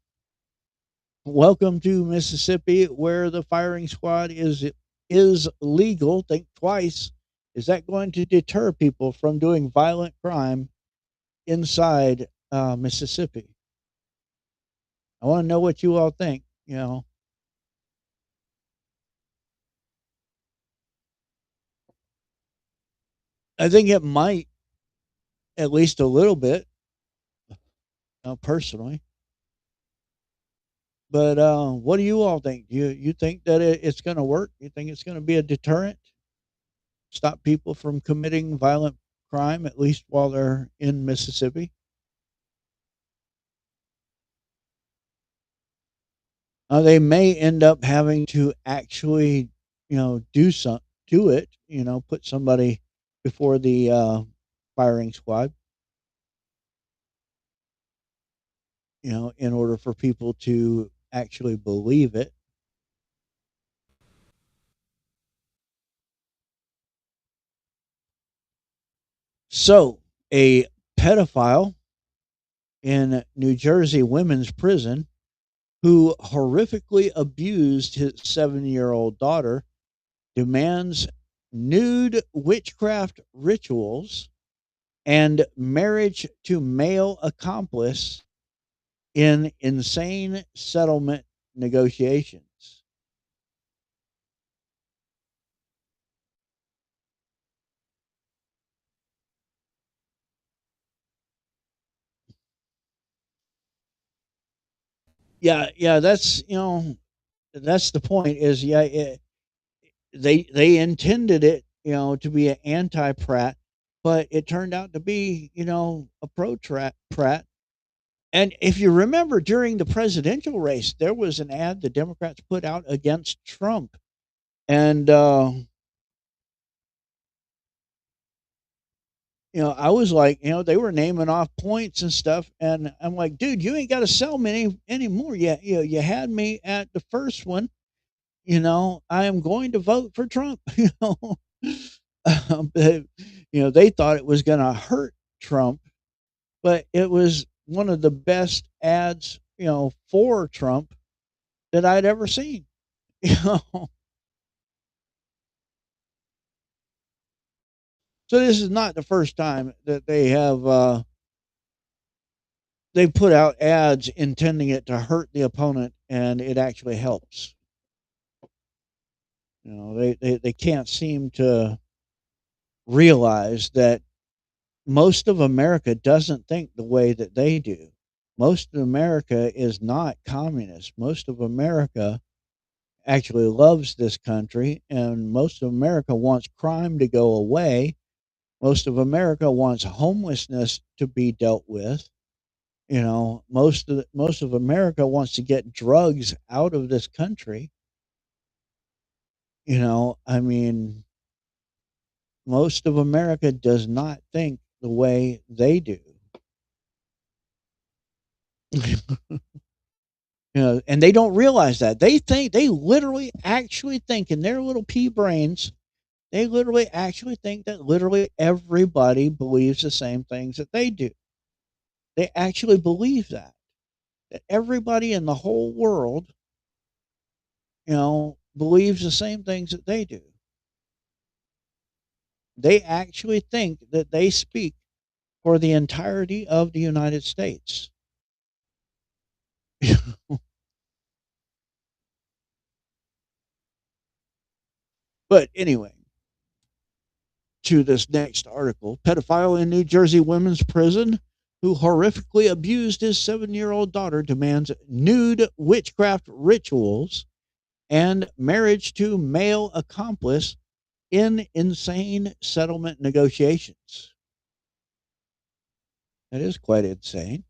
B: "Welcome to Mississippi, where the firing squad is legal. Think twice." Is that going to deter people from doing violent crime inside Mississippi? I want to know what you all think. I think it might, at least a little bit, personally. But what do you all think? You think that it's going to work? You think it's going to be a deterrent? Stop people from committing violent crime, at least while they're in Mississippi? They may end up having to actually, do it, put somebody before the firing squad, in order for people to actually believe it. So, a pedophile in New Jersey women's prison who horrifically abused his 7-year-old daughter demands nude witchcraft rituals and marriage to male accomplice in insane settlement negotiations. Yeah, that's that's the point. Is they intended it to be an anti Pratt, but it turned out to be a pro Pratt. And if you remember, during the presidential race, there was an ad the Democrats put out against Trump, and I was like, they were naming off points and stuff, and I'm like, dude, you ain't got to sell me anymore. Yeah, you had me at the first one. I am going to vote for Trump. But, they thought it was going to hurt Trump, but it was one of the best ads, for Trump that I'd ever seen. You know, so this is not the first time that they put out ads intending it to hurt the opponent, and it actually helps. They can't seem to realize that most of America doesn't think the way that they do. Most of America is not communist. Most of America actually loves this country, and most of America wants crime to go away. Most of America wants homelessness to be dealt with. Most of America wants to get drugs out of this country. I mean, most of America does not think the way they do. And they don't realize that. They literally actually think in their little pea brains, they literally actually think that literally everybody believes the same things that they do. They actually believe that everybody in the whole world, believes the same things that they do. They actually think that they speak for the entirety of the United States. But anyway, to this next article, pedophile in New Jersey women's prison who horrifically abused his 7-year-old daughter demands nude witchcraft rituals and marriage to male accomplice in insane settlement negotiations. That is quite insane.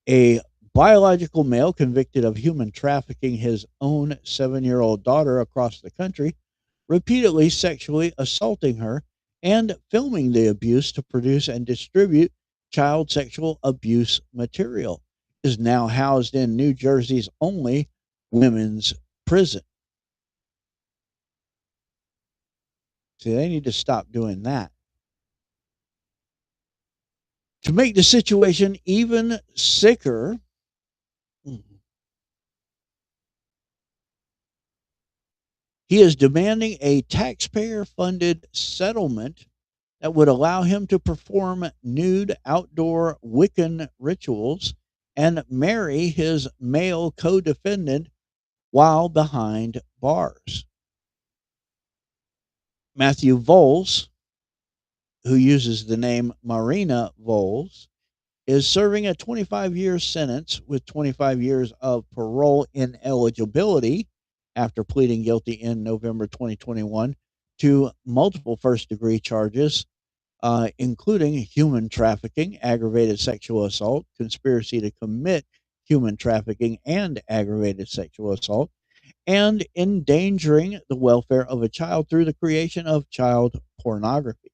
B: A biological male convicted of human trafficking his own 7-year-old daughter across the country, repeatedly sexually assaulting her and filming the abuse to produce and distribute child sexual abuse material, is now housed in New Jersey's only women's prison. See, they need to stop doing that. To make the situation even sicker, he is demanding a taxpayer-funded settlement that would allow him to perform nude outdoor Wiccan rituals and marry his male co-defendant while behind bars. Matthew Voles, who uses the name Marina Voles, is serving a 25-year sentence with 25 years of parole ineligibility after pleading guilty in November 2021 to multiple first-degree charges, including human trafficking, aggravated sexual assault, conspiracy to commit human trafficking and aggravated sexual assault, and endangering the welfare of a child through the creation of child pornography.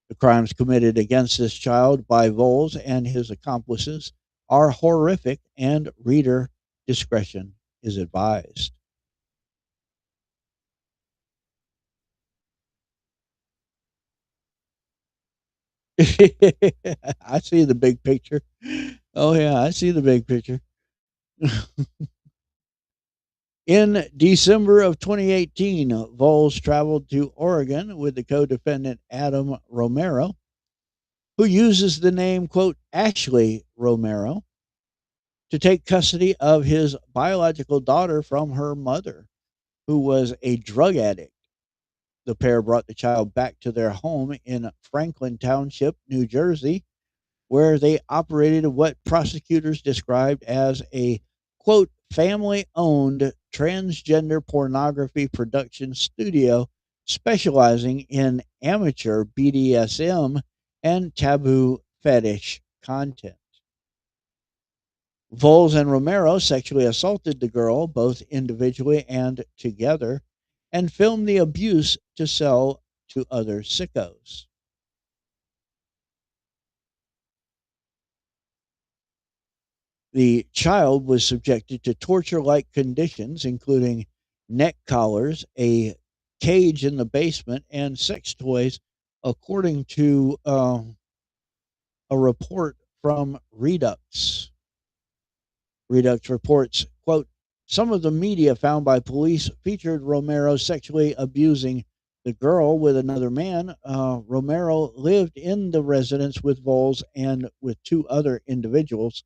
B: The crimes committed against this child by Voles and his accomplices are horrific, and reader discretion is advised. I see the big picture. Oh yeah, I see the big picture. In December of 2018, Voles traveled to Oregon with the co-defendant Adam Romero, who uses the name, quote, Ashley Romero, to take custody of his biological daughter from her mother, who was a drug addict. The pair brought the child back to their home in Franklin Township, New Jersey, where they operated what prosecutors described as a, quote, family owned transgender pornography production studio specializing in amateur BDSM and taboo fetish content. Voles and Romero sexually assaulted the girl, both individually and together, and filmed the abuse to sell to other sickos. The child was subjected to torture like conditions, including neck collars, a cage in the basement, and sex toys, according to a report from Redux. Redux reports, quote, some of the media found by police featured Romero sexually abusing the girl with another man. Romero lived in the residence with Voles and with two other individuals,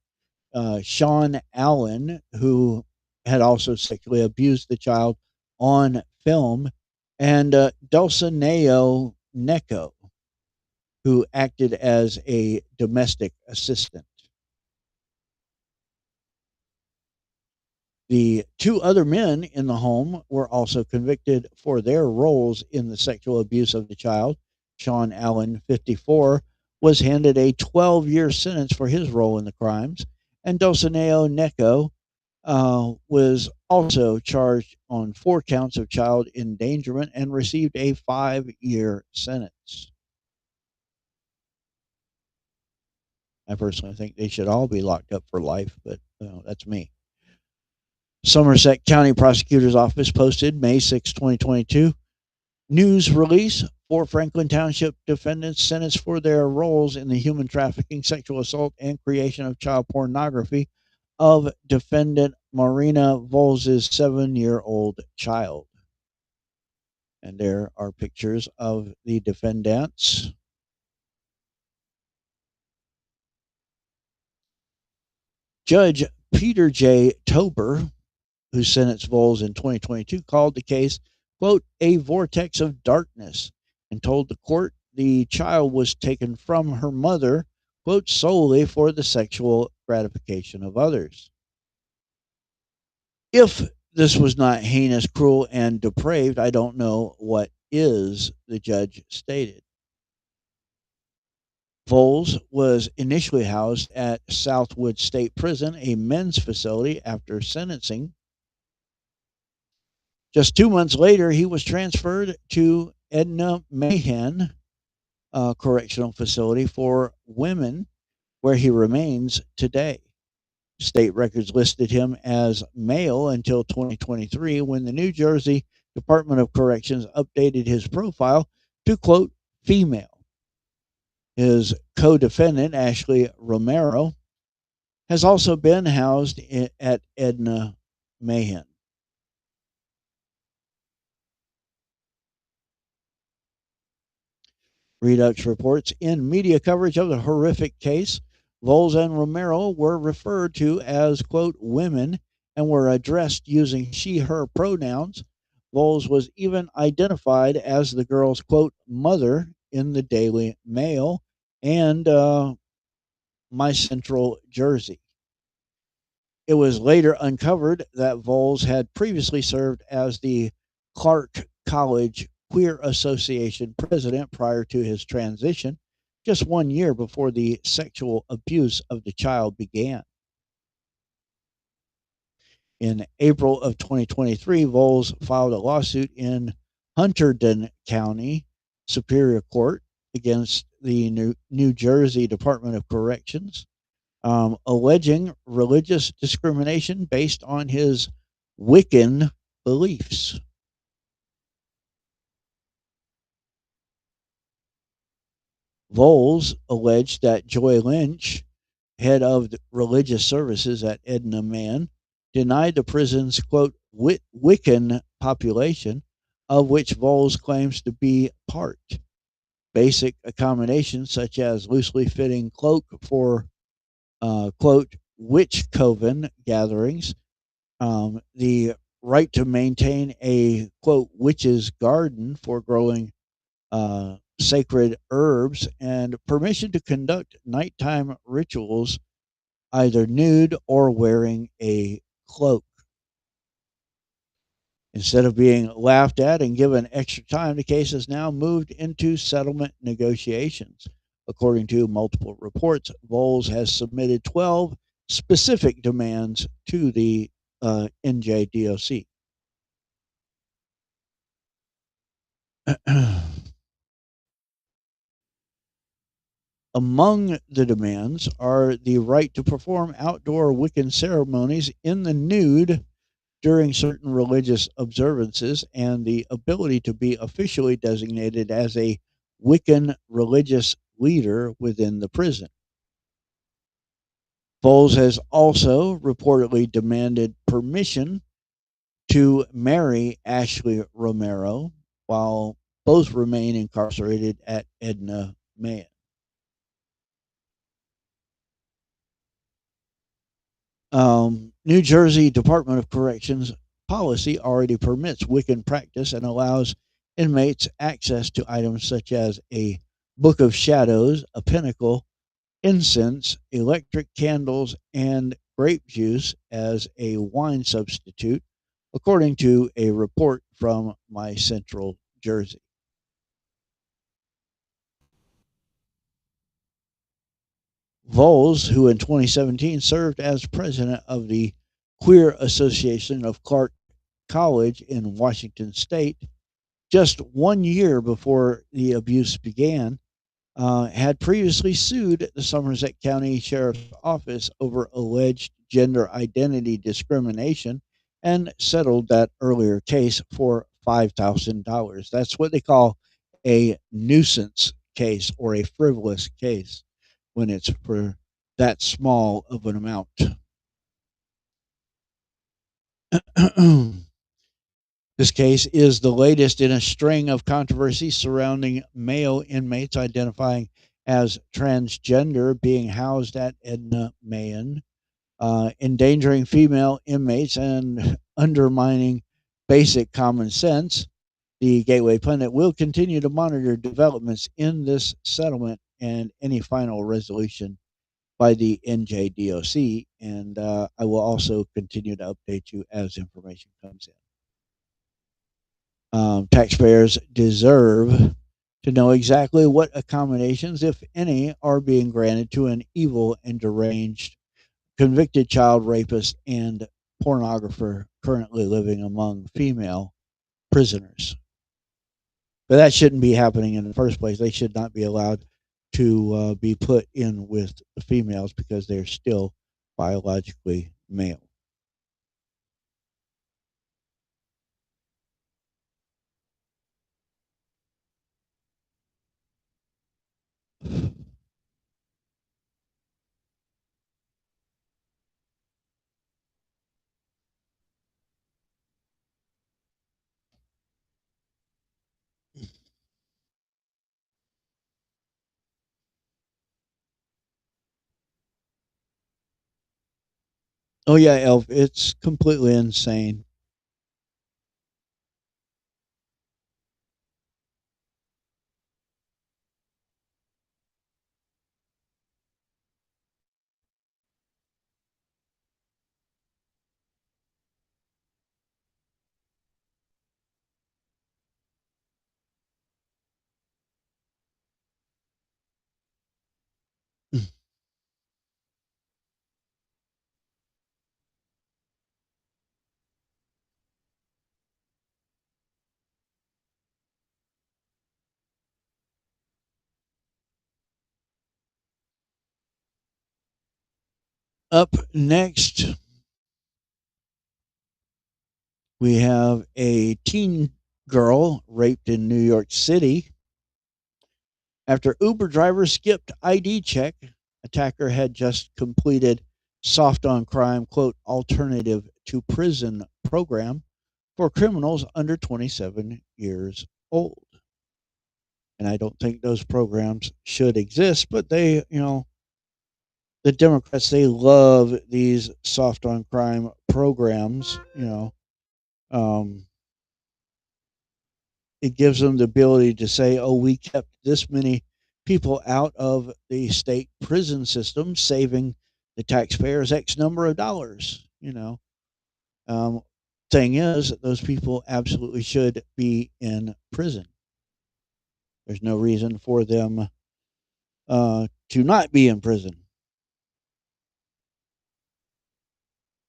B: Sean Allen, who had also sexually abused the child on film, and Dulcineo Neco, who acted as a domestic assistant. The two other men in the home were also convicted for their roles in the sexual abuse of the child. Sean Allen, 54, was handed a 12-year sentence for his role in the crimes, and Dulcineo Neco was also charged on 4 counts of child endangerment and received a 5-year sentence. I personally think they should all be locked up for life, but that's me. Somerset County Prosecutor's Office posted May 6, 2022, news release: 4 Franklin Township defendants sentenced for their roles in the human trafficking, sexual assault, and creation of child pornography of defendant Marina Voles' 7-year-old child. And there are pictures of the defendants. Judge Peter J. Tober, who sentenced Voles in 2022, called the case, quote, a vortex of darkness, and told the court the child was taken from her mother, quote, solely for the sexual gratification of others. If this was not heinous, cruel, and depraved, I don't know what is, the judge stated. Voles was initially housed at Southwood State Prison, a men's facility, after sentencing. Just 2 months later, he was transferred to Edna Mahan Correctional Facility for Women, where he remains today. State records listed him as male until 2023, when the New Jersey Department of Corrections updated his profile to, quote, female. His co-defendant, Ashley Romero, has also been housed at Edna Mahan. Redux reports, in media coverage of the horrific case, Voles and Romero were referred to as, quote, women, and were addressed using she/her pronouns. Voles was even identified as the girl's, quote, mother in the Daily Mail and My Central Jersey. It was later uncovered that Voles had previously served as the Clark College Queer Association president prior to his transition, just 1 year before the sexual abuse of the child began. In April of 2023, Voles filed a lawsuit in Hunterdon County Superior Court against the New Jersey Department of Corrections, alleging religious discrimination based on his Wiccan beliefs. Voles alleged that Joy Lynch, head of the religious services at Edna Man, denied the prison's, quote, Wiccan population, of which Voles claims to be part. Basic accommodations such as loosely fitting cloak for, quote, witch coven gatherings, the right to maintain a, quote, witch's garden for growing sacred herbs, and permission to conduct nighttime rituals either nude or wearing a cloak. Instead of being laughed at and given extra time, the case has now moved into settlement negotiations. According to multiple reports, Voles has submitted 12 specific demands to the NJDOC. Among the demands are the right to perform outdoor Wiccan ceremonies in the nude during certain religious observances and the ability to be officially designated as a Wiccan religious leader within the prison. Voles has also reportedly demanded permission to marry Ashley Romero while both remain incarcerated at Edna Man. New Jersey Department of Corrections policy already permits Wiccan practice and allows inmates access to items such as a book of shadows, a pinnacle, incense, electric candles, and grape juice as a wine substitute, according to a report from My Central Jersey. Voles, who in 2017 served as president of the Queer Association of Clark College in Washington State, just 1 year before the abuse began, had previously sued the Somerset County Sheriff's Office over alleged gender identity discrimination and settled that earlier case for $5,000. That's what they call a nuisance case or a frivolous case when it's for that small of an amount. This case is the latest in a string of controversies surrounding male inmates identifying as transgender being housed at Edna Mayan, endangering female inmates and undermining basic common sense. The Gateway Pundit will continue to monitor developments in this settlement and any final resolution by the NJDOC, and I will also continue to update you as information comes in. Taxpayers deserve to know exactly what accommodations, if any, are being granted to an evil and deranged convicted child rapist and pornographer currently living among female prisoners. But that shouldn't be happening in the first place. They should not be allowed to be put in with the females because they're still biologically male. Oh yeah, Elf, it's completely insane. Up next, we have a teen girl raped in New York City After Uber driver skipped ID check, attacker had just completed soft on crime, quote, alternative to prison program for criminals under 27 years old. And I don't think those programs should exist, but they, the Democrats, they love these soft on crime programs, it gives them the ability to say, oh, we kept this many people out of the state prison system, saving the taxpayers X number of dollars. Um, thing is, those people absolutely should be in prison. There's no reason for them to not be in prison.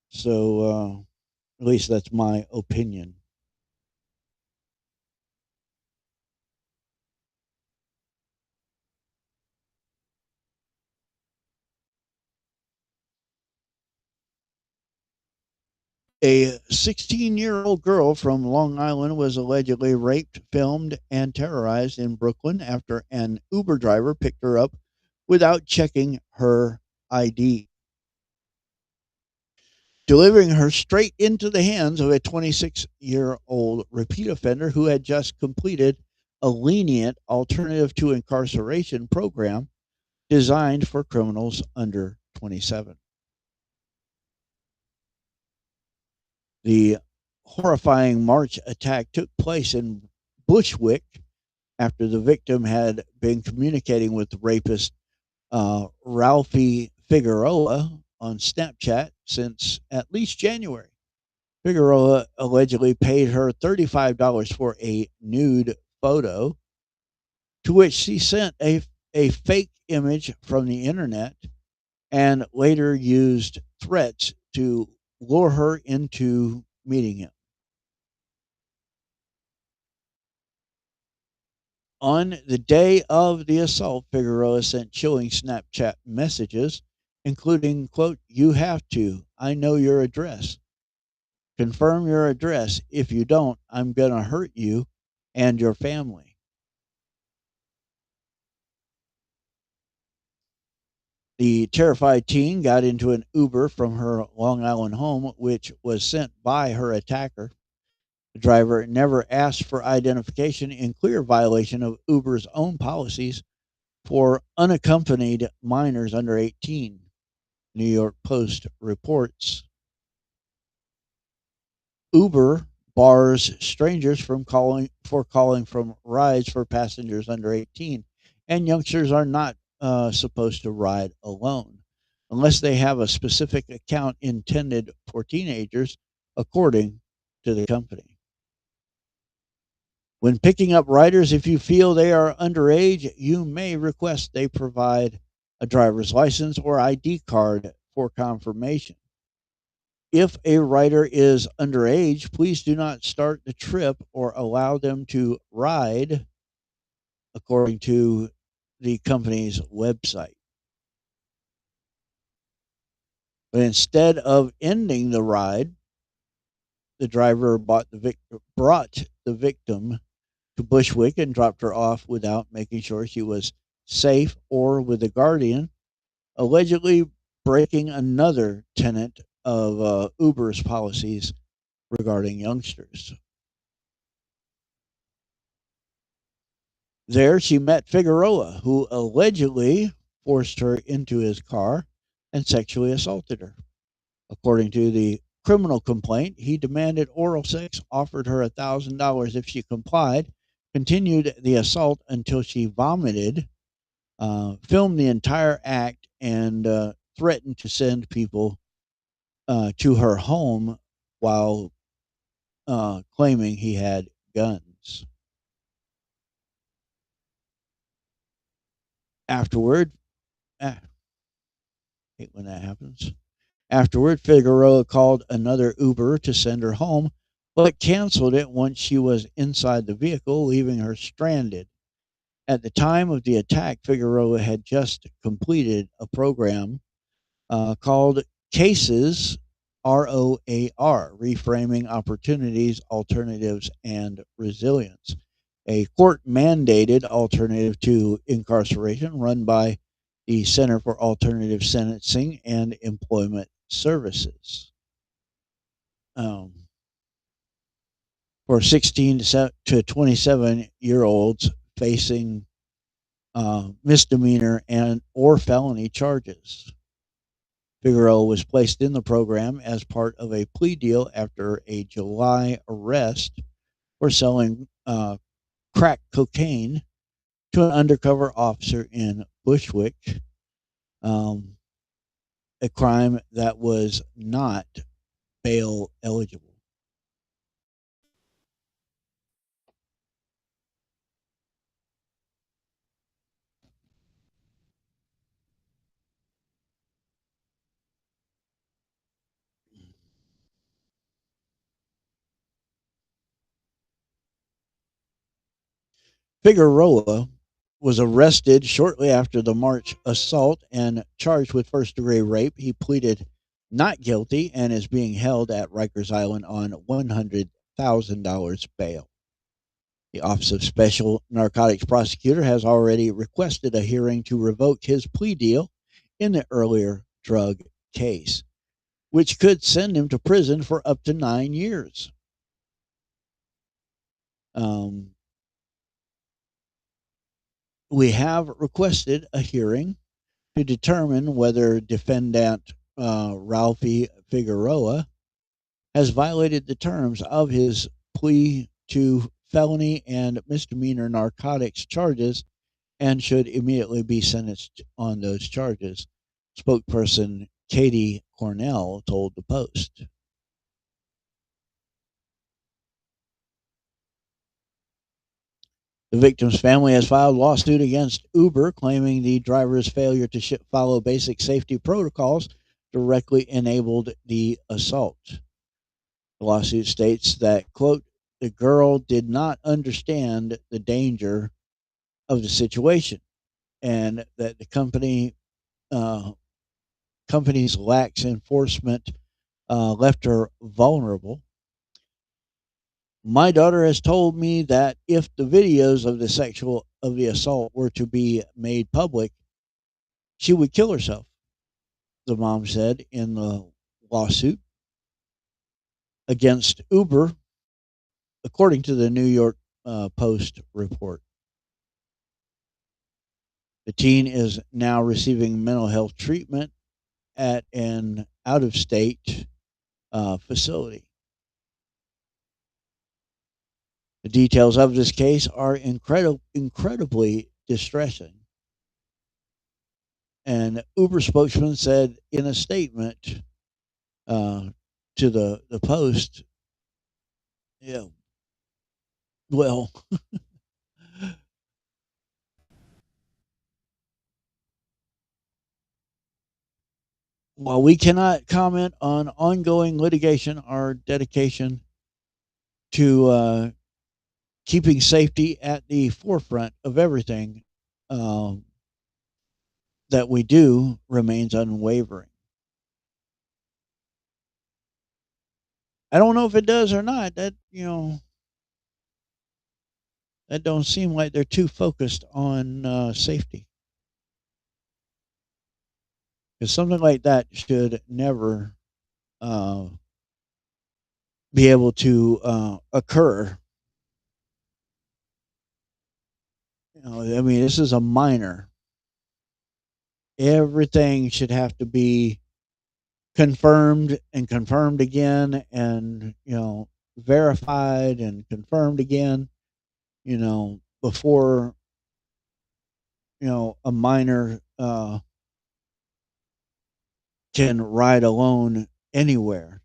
B: So, at least that's my opinion. A 16-year-old girl from Long Island was allegedly raped, filmed, and terrorized in Brooklyn after an Uber driver picked her up without checking her ID, delivering her straight into the hands of a 26-year-old repeat offender who had just completed a lenient alternative to incarceration program designed for criminals under 27. The horrifying March attack took place in Bushwick after the victim had been communicating with the rapist Ralphie Figueroa on Snapchat since at least January. Figueroa allegedly paid her $35 for a nude photo, to which she sent a fake image from the internet and later used threats to lure her into meeting him. On the day of the assault, Figueroa sent chilling Snapchat messages, including, quote, "You have to. I know your address. Confirm your address. If you don't, I'm going to hurt you and your family." The terrified teen got into an Uber from her Long Island home, which was sent by her attacker. The driver never asked for identification, in clear violation of Uber's own policies for unaccompanied minors under 18. New York Post reports. Uber bars strangers from calling from rides for passengers under 18, and youngsters are not supposed to ride alone unless they have a specific account intended for teenagers, according to the company. When picking up riders, if you feel they are underage, you may request they provide a driver's license or ID card for confirmation. If a rider is underage, please do not start the trip or allow them to ride, according to the company's website. But instead of ending the ride, the driver brought the victim to Bushwick and dropped her off without making sure she was safe or with a guardian, allegedly breaking another tenet of Uber's policies regarding youngsters. There, she met Figueroa, who allegedly forced her into his car and sexually assaulted her. According to the criminal complaint, he demanded oral sex, offered her $1,000 if she complied, continued the assault until she vomited, filmed the entire act, and threatened to send people to her home while claiming he had guns. Afterward, hate when that happens. Afterward, Figueroa called another Uber to send her home, but canceled it once she was inside the vehicle, leaving her stranded. At the time of the attack, Figueroa had just completed a program called CASES, ROAR, Reframing Opportunities, Alternatives, and Resilience, a court mandated alternative to incarceration run by the Center for Alternative Sentencing and Employment Services. For 16 to 27-year-olds facing misdemeanor and or felony charges. Figueroa was placed in the program as part of a plea deal after a July arrest for selling crack cocaine to an undercover officer in Bushwick, a crime that was not bail eligible. Figueroa was arrested shortly after the March assault and charged with first-degree rape. He pleaded not guilty and is being held at Rikers Island on $100,000 bail. The Office of Special Narcotics Prosecutor has already requested a hearing to revoke his plea deal in the earlier drug case, which could send him to prison for up to 9 years. We have requested a hearing to determine whether defendant Ralphie Figueroa has violated the terms of his plea to felony and misdemeanor narcotics charges and should immediately be sentenced on those charges. Spokesperson Katie Cornell told the Post. The victim's family has filed a lawsuit against Uber, claiming the driver's failure to follow basic safety protocols directly enabled the assault. The lawsuit states that, quote, the girl did not understand the danger of the situation and that the company's lax enforcement left her vulnerable. My daughter has told me that if the videos of the assault were to be made public, she would kill herself, the mom said in the lawsuit against Uber, according to the New York Post report. The teen is now receiving mental health treatment at an out-of-state facility. The details of this case are incredibly distressing. And Uber spokesman said in a statement to the Post, yeah, well, while we cannot comment on ongoing litigation, our dedication to keeping safety at the forefront of everything that we do remains unwavering. I don't know if it does or not. That that don't seem like they're too focused on safety. Because something like that should never be able to occur. I mean, this is a minor. Everything should have to be confirmed and confirmed again and, verified and confirmed again, before, a minor can ride alone anywhere.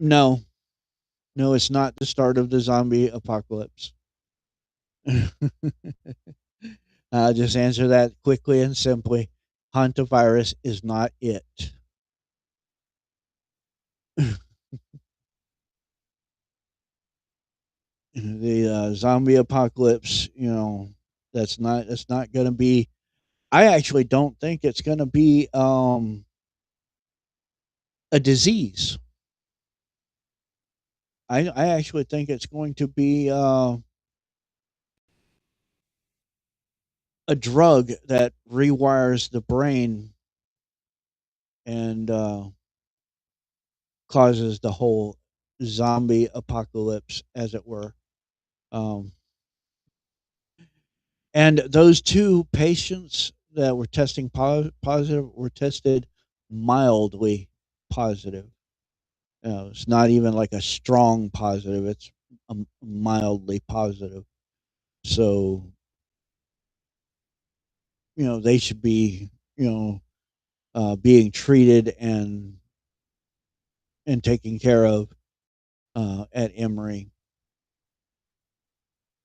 B: No, it's not the start of the zombie apocalypse. I'll just answer that quickly and simply. Hantavirus is not it. The zombie apocalypse, that's not going to be I actually don't think it's going to be a disease. I actually think it's going to be a drug that rewires the brain and causes the whole zombie apocalypse, as it were. Um, and those two patients that were testing positive were tested mildly positive. It's not even like a strong positive; it's mildly positive. So they should be being treated and taken care of at Emory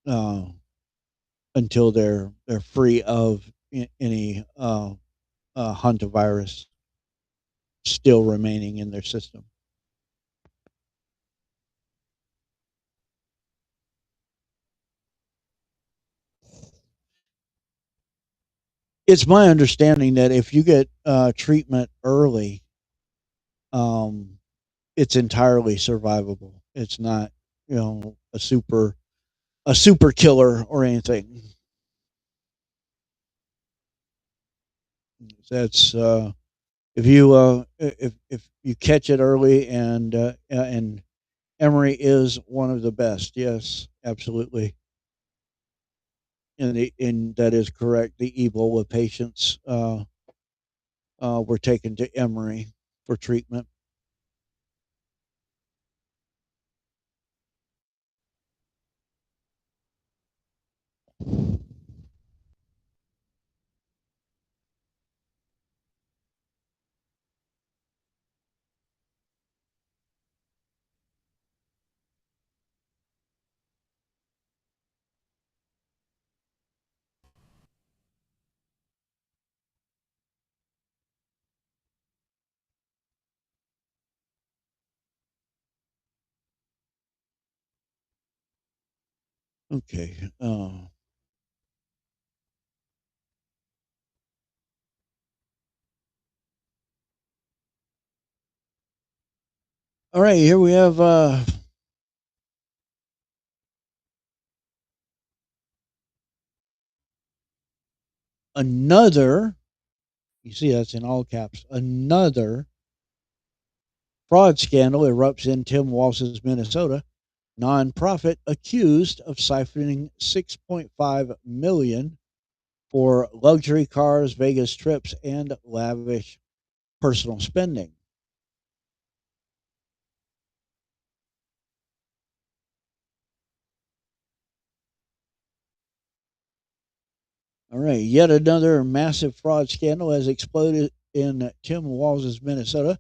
B: uh, until they're free of any hantavirus still remaining in their system. It's my understanding that if you get treatment early, um, it's entirely survivable. It's not, a super killer or anything. That's if you catch it early, and Emory is one of the best. Yes, absolutely. And that is correct. The Ebola patients were taken to Emory for treatment. Okay. All right. Here we have another. You see, that's in all caps. Another fraud scandal erupts in Tim Walz's Minnesota. Nonprofit accused of siphoning 6.5 million for luxury cars, Vegas trips, and lavish personal spending. All right, yet another massive fraud scandal has exploded in Tim Walz's Minnesota,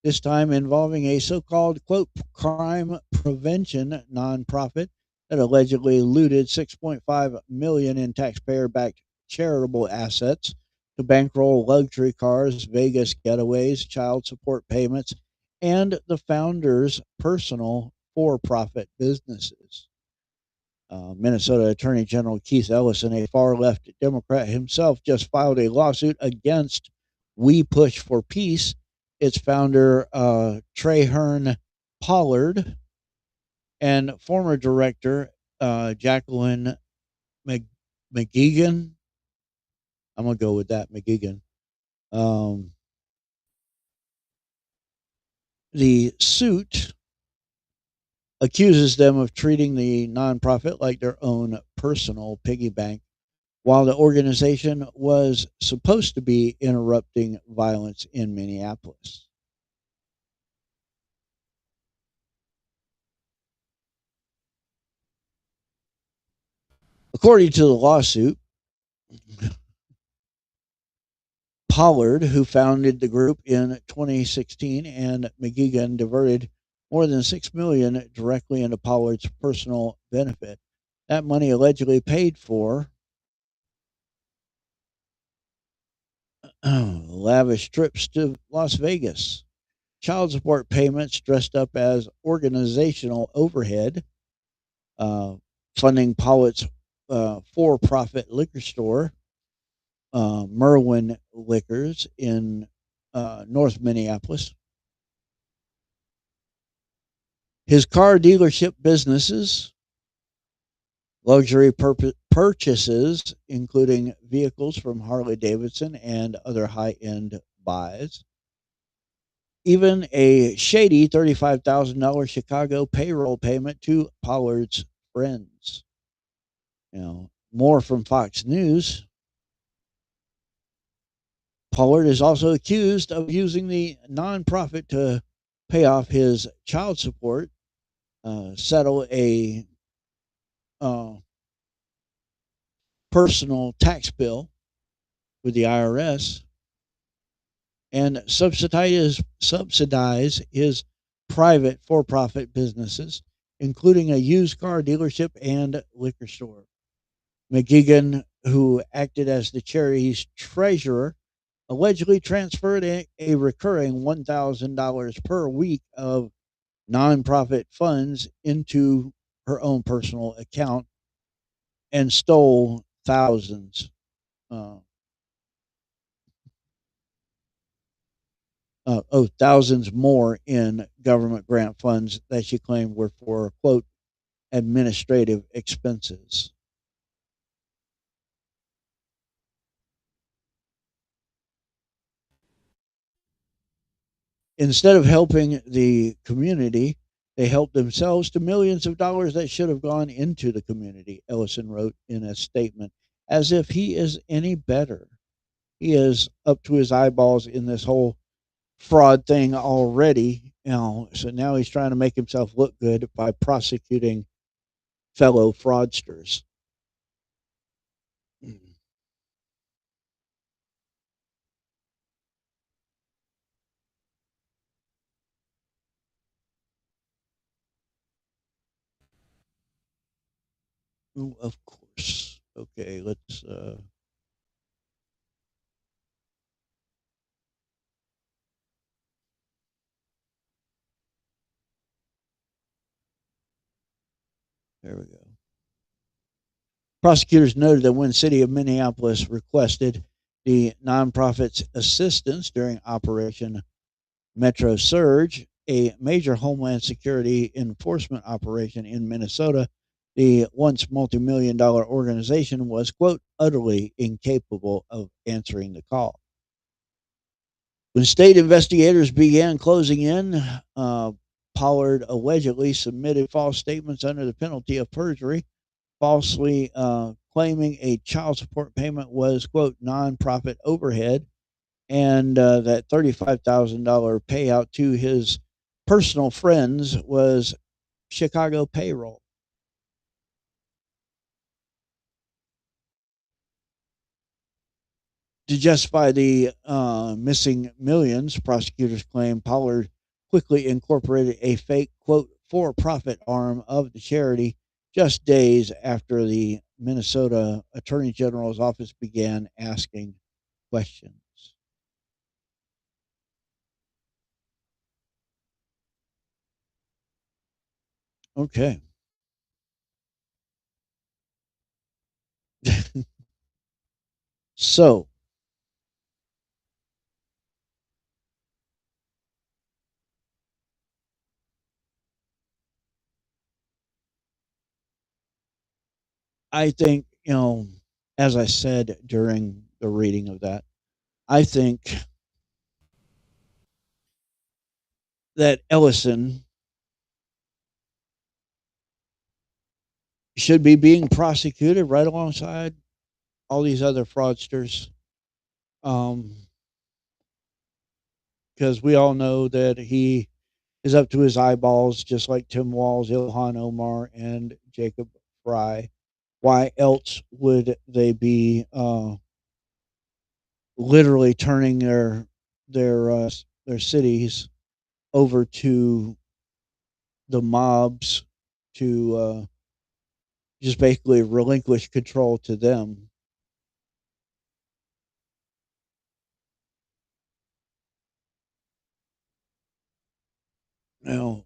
B: this time involving a so-called, quote, crime prevention nonprofit that allegedly looted 6.5 million in taxpayer-backed charitable assets to bankroll luxury cars, Vegas getaways, child support payments, and the founder's personal for-profit businesses. Minnesota Attorney General Keith Ellison, a far left Democrat himself, just filed a lawsuit against We Push for Peace, its founder, Traherne Pollard, and former director, Jacqueline McGeegan. I'm going to go with that, McGeegan. The suit accuses them of treating the nonprofit like their own personal piggy bank, while the organization was supposed to be interrupting violence in Minneapolis. According to the lawsuit, Pollard, who founded the group in 2016, and McGeegan diverted more than $6 million directly into Pollard's personal benefit. That money allegedly paid for lavish trips to Las Vegas, child support payments dressed up as organizational overhead, funding Pollard's for-profit liquor store, Merwin Liquors in North Minneapolis. His car dealership businesses, luxury purchases, including vehicles from Harley Davidson and other high end buys, even a shady $35,000 Chicago payroll payment to Pollard's friends. More from Fox News. Pollard is also accused of using the nonprofit to pay off his child support, settle a personal tax bill with the IRS, and subsidize his private for-profit businesses, including a used car dealership and liquor store. McGeegan, who acted as the charity's treasurer, allegedly transferred a recurring $1,000 per week of nonprofit funds into her own personal account and stole thousands thousands more in government grant funds that she claimed were for, quote, administrative expenses. Instead of helping the community, they helped themselves to millions of dollars that should have gone into the community, Ellison wrote in a statement, as if he is any better. He is up to his eyeballs in this whole fraud thing already, so now he's trying to make himself look good by prosecuting fellow fraudsters. Oh, of course. Okay, let's there we go. Prosecutors noted that when City of Minneapolis requested the nonprofit's assistance during Operation Metro Surge, a major Homeland Security enforcement operation in Minnesota, the once multi-million dollar organization was, quote, utterly incapable of answering the call. When state investigators began closing in, Pollard allegedly submitted false statements under the penalty of perjury, falsely claiming a child support payment was, quote, nonprofit overhead, and that $35,000 payout to his personal friends was Chicago payroll. To justify the missing millions, prosecutors claim Pollard quickly incorporated a fake, quote, for-profit arm of the charity just days after the Minnesota Attorney General's office began asking questions. Okay. So, I think, as I said during the reading of that, I think that Ellison should be being prosecuted right alongside all these other fraudsters. Because we all know that he is up to his eyeballs, just like Tim Walz, Ilhan Omar, and Jacob Fry. Why else would they be literally turning their cities over to the mobs to just basically relinquish control to them? Now,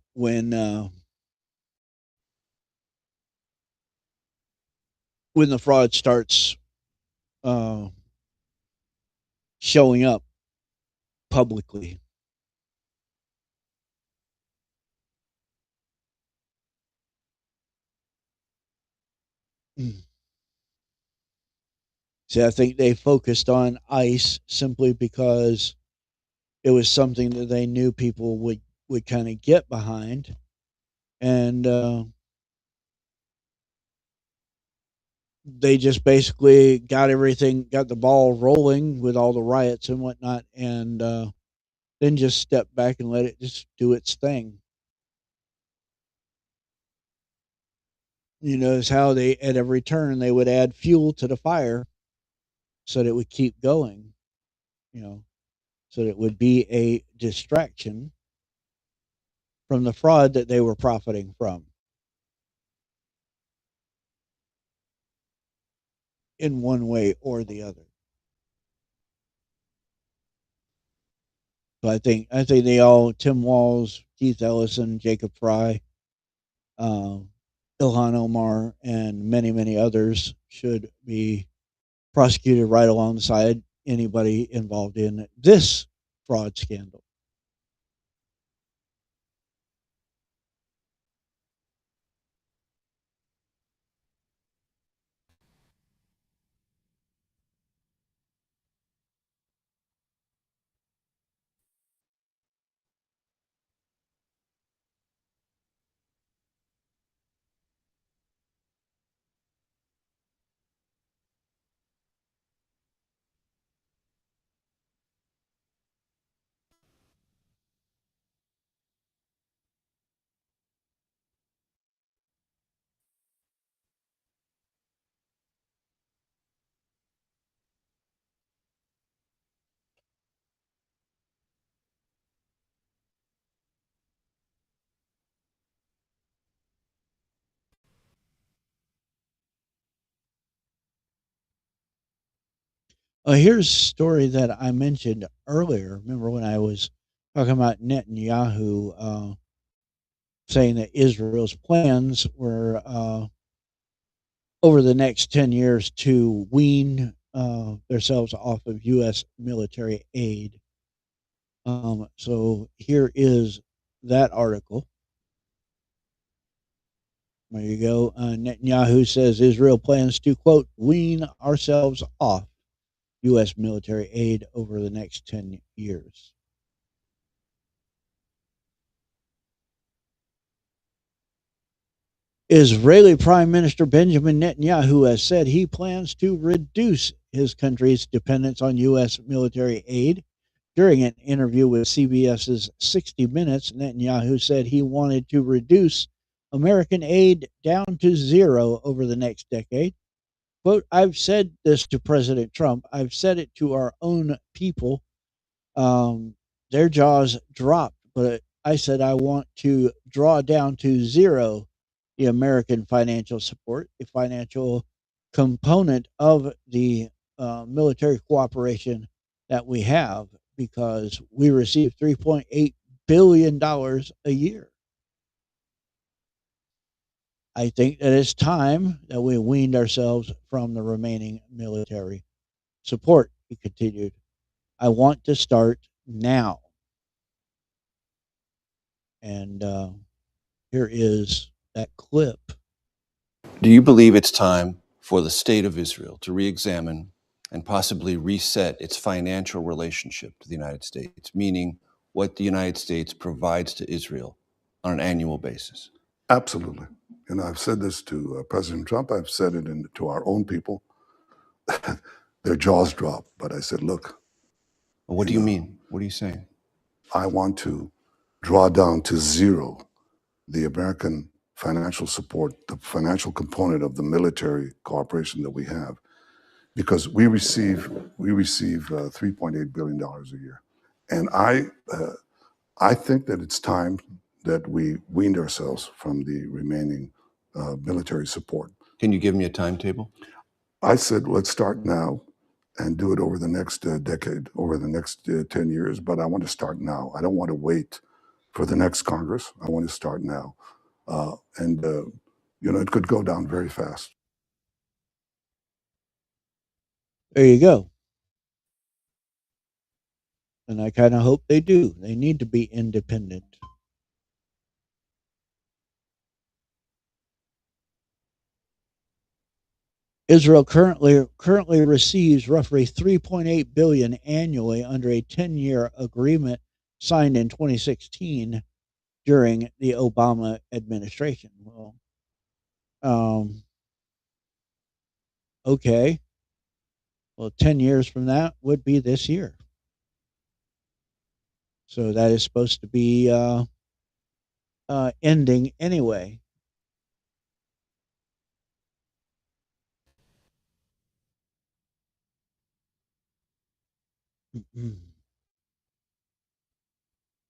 B: when the fraud starts uh, showing up publicly. See, I think they focused on ICE simply because it was something that they knew people would kind of get behind, and they just basically got the ball rolling with all the riots and whatnot, and then just stepped back and let it just do its thing. You notice how they, at every turn, they would add fuel to the fire so that it would keep going, you know, so that it would be a distraction from the fraud that they were profiting from in one way or the other. So I think they all, Tim Walz, Keith Ellison, Jacob Fry, Ilhan Omar, and many others should be prosecuted right alongside anybody involved in this fraud scandal. Here's a story that I mentioned earlier. Remember when I was talking about Netanyahu saying that Israel's plans were over the next 10 years to wean themselves off of U.S. military aid. So here is that article. There you go. Netanyahu says Israel plans to, quote, wean ourselves off U.S. military aid over the next 10 years. Israeli Prime Minister Benjamin Netanyahu has said he plans to reduce his country's dependence on U.S. military aid. During an interview with CBS's 60 Minutes, Netanyahu said he wanted to reduce American aid down to zero over the next decade. Quote, I've said this to President Trump. I've said it to our own people. Their jaws dropped, but I said I want to draw down to zero the American financial support, the financial component of the military cooperation that we have, because we receive $3.8 billion a year. I think that it's time that we weaned ourselves from the remaining military support, he continued. I want to start now. And here is that clip.
F: Do you believe it's time for the state of Israel to re-examine and possibly reset its financial relationship to the United States, meaning what the United States provides to Israel on an annual basis?
G: Absolutely. And I've said this to President Trump. I've said it to our own people. Their jaws drop. But I said, look.
F: What do you mean? What are you saying?
G: I want to draw down to zero the American financial support, the financial component of the military cooperation that we have, because we receive $3.8 billion a year. And I think that it's time that we weaned ourselves from the remaining military support.
F: Can you give me a timetable?
G: I said, let's start now and do it over the next decade, over the next 10 years. But I want to start now. I don't want to wait for the next Congress. I want to start now. It could go down very fast.
B: There you go. And I kind of hope they do. They need to be independent. Israel currently receives roughly 3.8 billion annually under a 10-year agreement signed in 2016 during the Obama administration. Well, okay. Well, 10 years from that would be this year. So that is supposed to be ending anyway.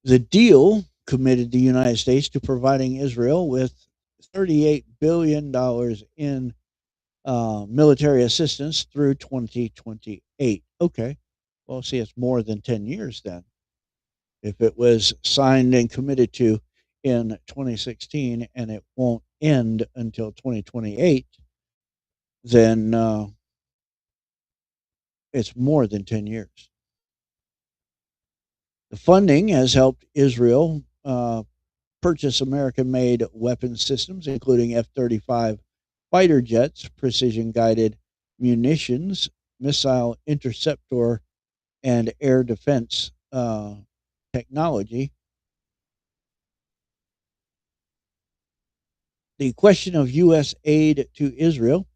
B: The deal committed the United States to providing Israel with $38 billion in military assistance through 2028. Okay. Well, see, it's more than 10 years then. If it was signed and committed to in 2016 and it won't end until 2028, then it's more than 10 years. The funding has helped Israel purchase American made weapon systems, including F 35 fighter jets, precision guided munitions, missile interceptor, and air defense technology. The question of U.S. aid to Israel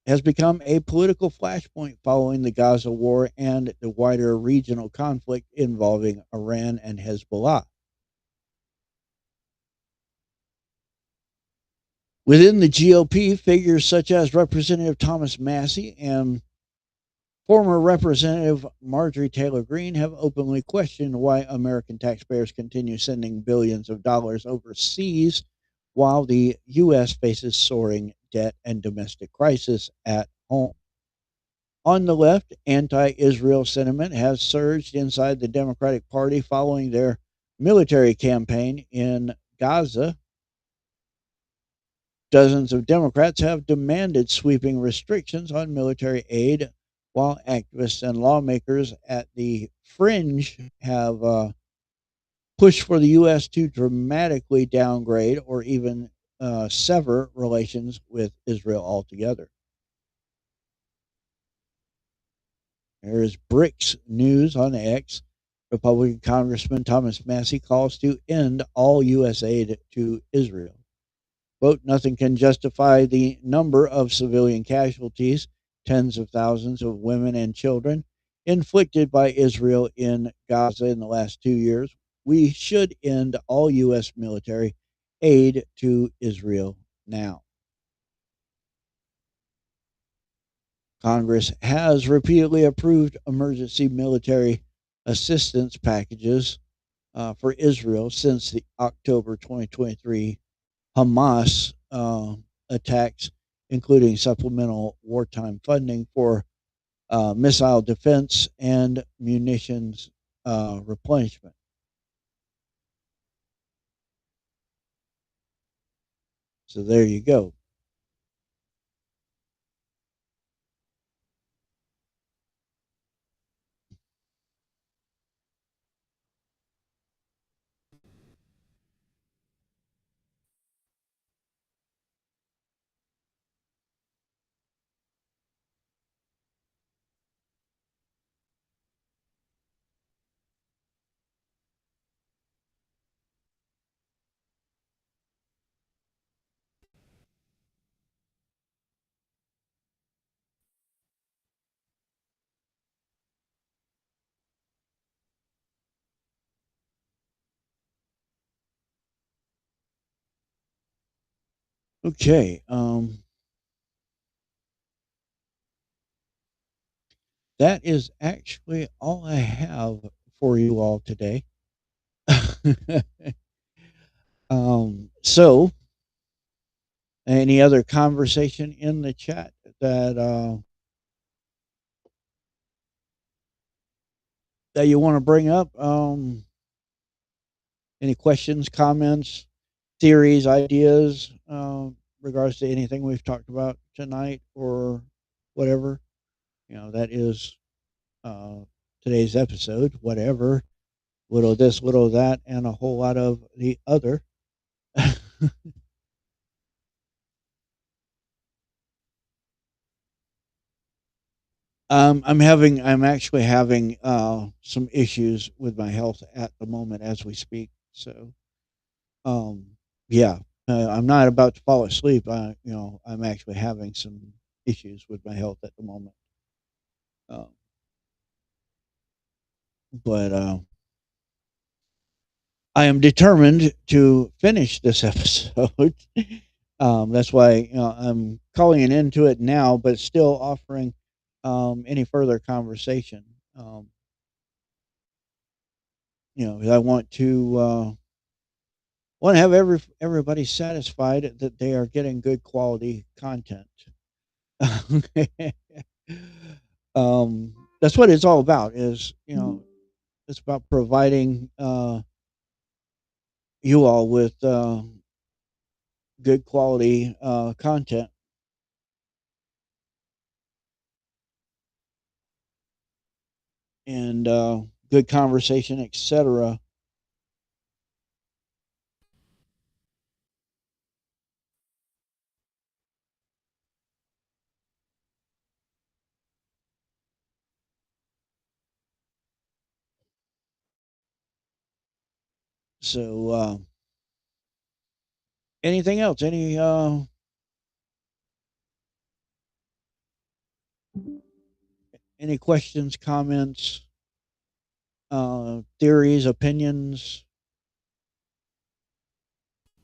B: has become a political flashpoint following the Gaza war and the wider regional conflict involving Iran and Hezbollah. Within the GOP, figures such as Representative Thomas Massie and former Representative Marjorie Taylor Greene have openly questioned why American taxpayers continue sending billions of dollars overseas while the U.S. faces soaring debt and domestic crisis at home. On the left, anti-Israel sentiment has surged inside the Democratic Party following their military campaign in Gaza. Dozens of Democrats have demanded sweeping restrictions on military aid, while activists and lawmakers at the fringe have pushed for the U.S. to dramatically downgrade or even sever relations with Israel altogether. There is BRICS news on X. Republican Congressman Thomas Massie calls to end all U.S. aid to Israel. Quote, nothing can justify the number of civilian casualties, tens of thousands of women and children, inflicted by Israel in Gaza in the last 2 years. We should end all U.S. military aid to Israel now. Congress has repeatedly approved emergency military assistance packages for Israel since the October 2023 Hamas attacks, including supplemental wartime funding for missile defense and munitions replenishment. So there you go. Okay. That is actually all I have for you all today. So, any other conversation in the chat that that you want to bring up? Any questions, comments, theories, ideas, regards to anything we've talked about tonight or whatever? You know, that is today's episode, whatever, little this, little that, and a whole lot of the other. I'm actually having some issues with my health at the moment as we speak. So, um, yeah, I'm not about to fall asleep. I'm actually having some issues with my health at the moment. Um, but I am determined to finish this episode. That's why I'm calling an end to it now, but still offering any further conversation. Um, I want to have everybody satisfied that they are getting good quality content. That's what it's all about. It's about providing you all with good quality content and good conversation, etc. So, anything else? Any questions, comments, theories, opinions?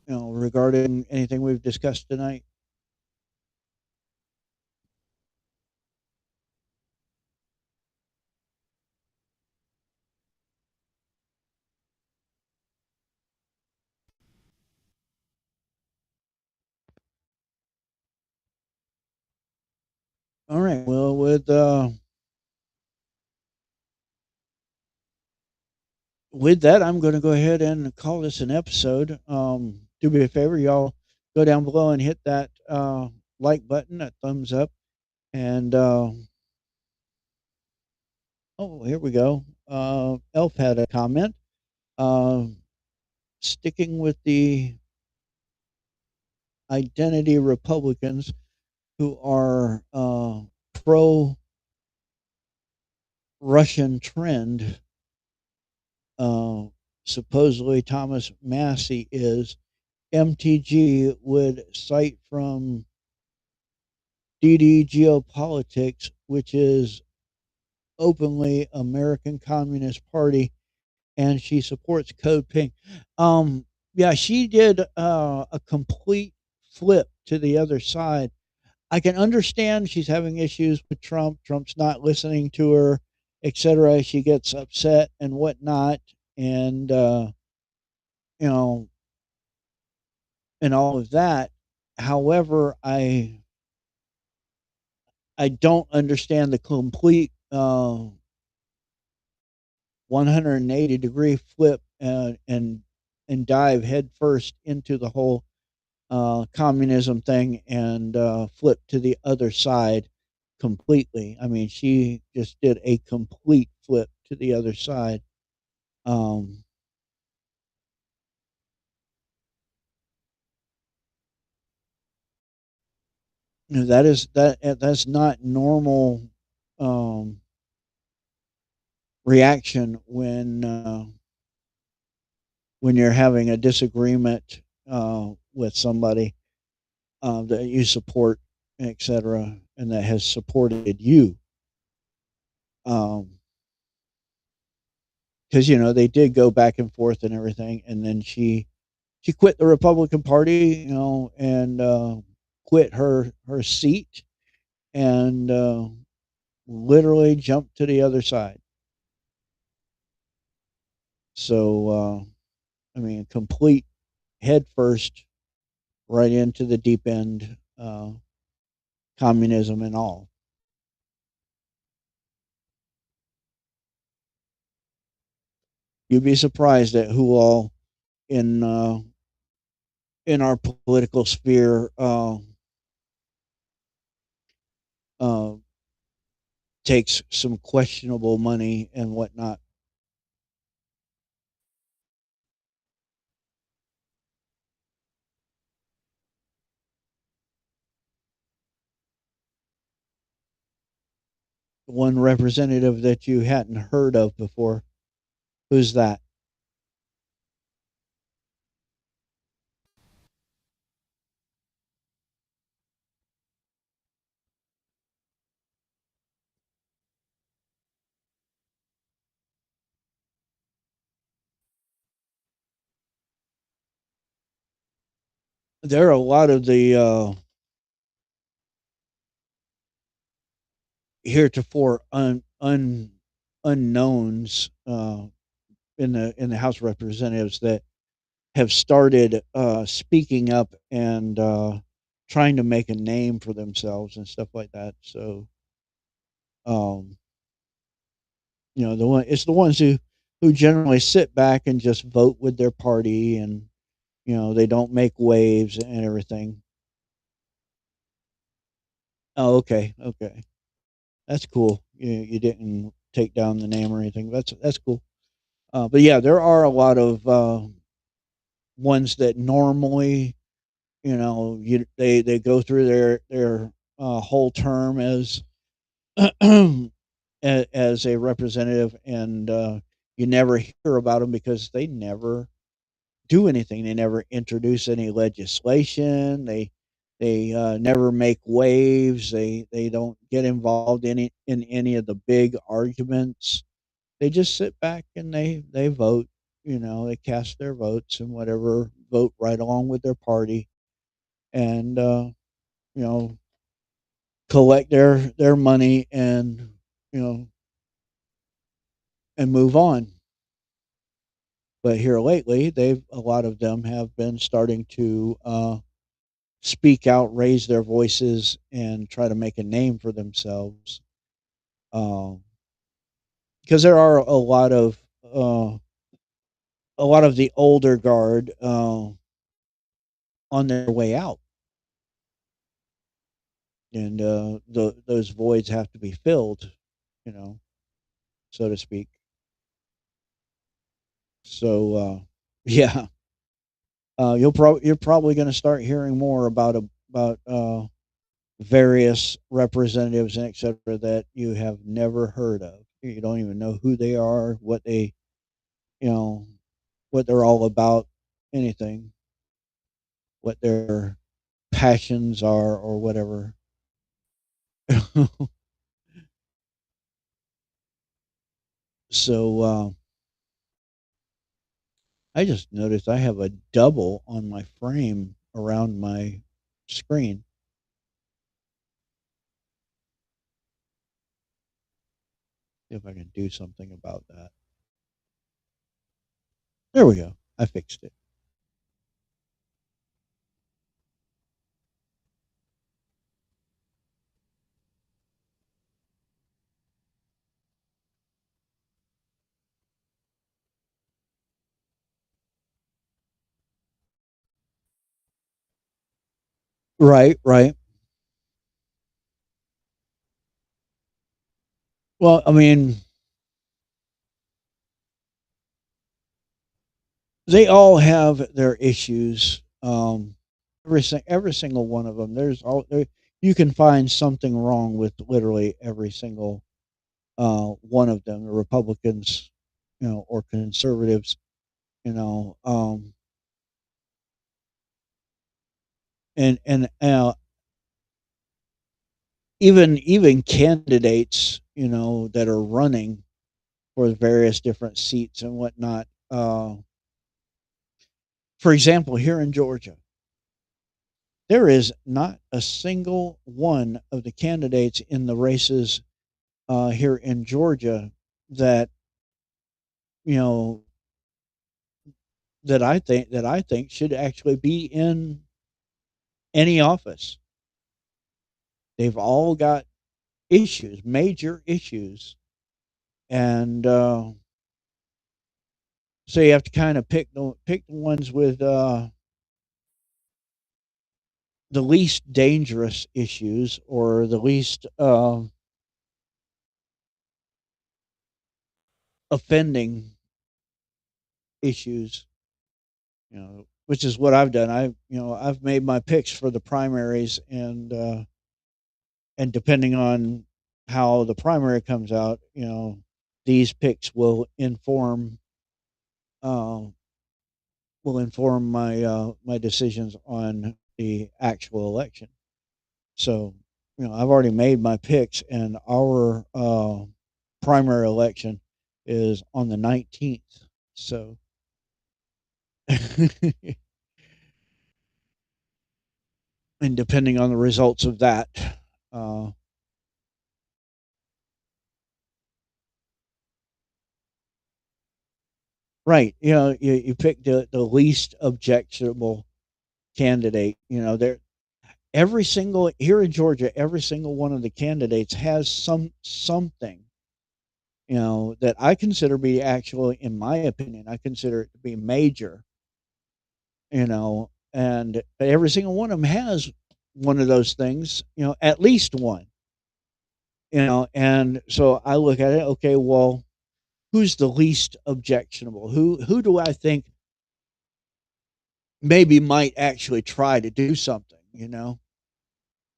B: Regarding anything we've discussed tonight. All right. Well, with that, I'm going to go ahead and call this an episode. Do me a favor, y'all, go down below and hit that like button, that thumbs up, and oh, here we go. Elf had a comment. Uh, Sticking with the identity Republicans who are pro Russian trend. Supposedly Thomas Massey is. MTG would cite from DD Geopolitics, which is openly American Communist Party, and she supports Code Pink. Yeah, she did a complete flip to the other side. I can understand she's having issues with Trump. Trump's not listening to her, etc. She gets upset and whatnot, and you know, and all of that. However, I don't understand the complete 180-degree flip and dive headfirst into the whole communism thing and flip to the other side completely. I mean, she just did a complete flip to the other side. Um, that's not normal um, reaction when you're having a disagreement with somebody that you support, etc., and that has supported you. Because they did go back and forth and everything, and then she quit the Republican Party, and quit her seat, and literally jumped to the other side. So I mean, complete head first right into the deep end, communism and all. You'd be surprised at who all in our political sphere uh, takes some questionable money and whatnot. One representative that you hadn't heard of before. Who's that? There are a lot of the heretofore unknowns in the House of Representatives that have started speaking up and trying to make a name for themselves and stuff like that. So, um, it's the ones who generally sit back and just vote with their party, and they don't make waves and everything. Oh, okay, okay, that's cool. You didn't take down the name or anything. That's cool. But yeah, there are a lot of ones that normally, they go through their whole term as as a representative, and you never hear about them because they never do anything. They never introduce any legislation. They never make waves. They don't get involved in any of the big arguments. They just sit back and they vote. They cast their votes and whatever, vote right along with their party, and you know collect their money, and you know and move on. But here lately, they've a lot of them have been starting to speak out, raise their voices, and try to make a name for themselves. Um, because there are a lot of the older guard on their way out, and those voids have to be filled, you know, so to speak. So yeah, you're probably going to start hearing more about various representatives and etc. that you have never heard of. You don't even know who they are, you know, what they're all about, anything, what their passions are, or whatever. So I just noticed I have a double on my frame around my screen. See if I can do something about that. There we go. I fixed it. Right, right. Well, I mean, they all have their issues. Every single one of them. You can find something wrong with literally every single one of them. The Republicans, or conservatives, you know, um, and even candidates, that are running for various different seats and whatnot. For example, here in Georgia, there is not a single one of the candidates in the races here in Georgia that you know that I think should actually be in any office. They've all got issues, major issues, and so you have to kind of pick the ones with the least dangerous issues, or the least offending issues, which is what I've done. I've made my picks for the primaries, and depending on how the primary comes out, these picks uh, will inform my decisions on the actual election. So, I've already made my picks, and our primary election is on the 19th. So, and depending on the results of that, uh, right? You pick the least objectionable candidate. There every single here in Georgia, every single one of the candidates has something that I consider be actually, in my opinion, I consider it to be major. And every single one of them has one of those things. At least one. And so I look at it. Okay, well, who's the least objectionable? Who do I think maybe might actually try to do something?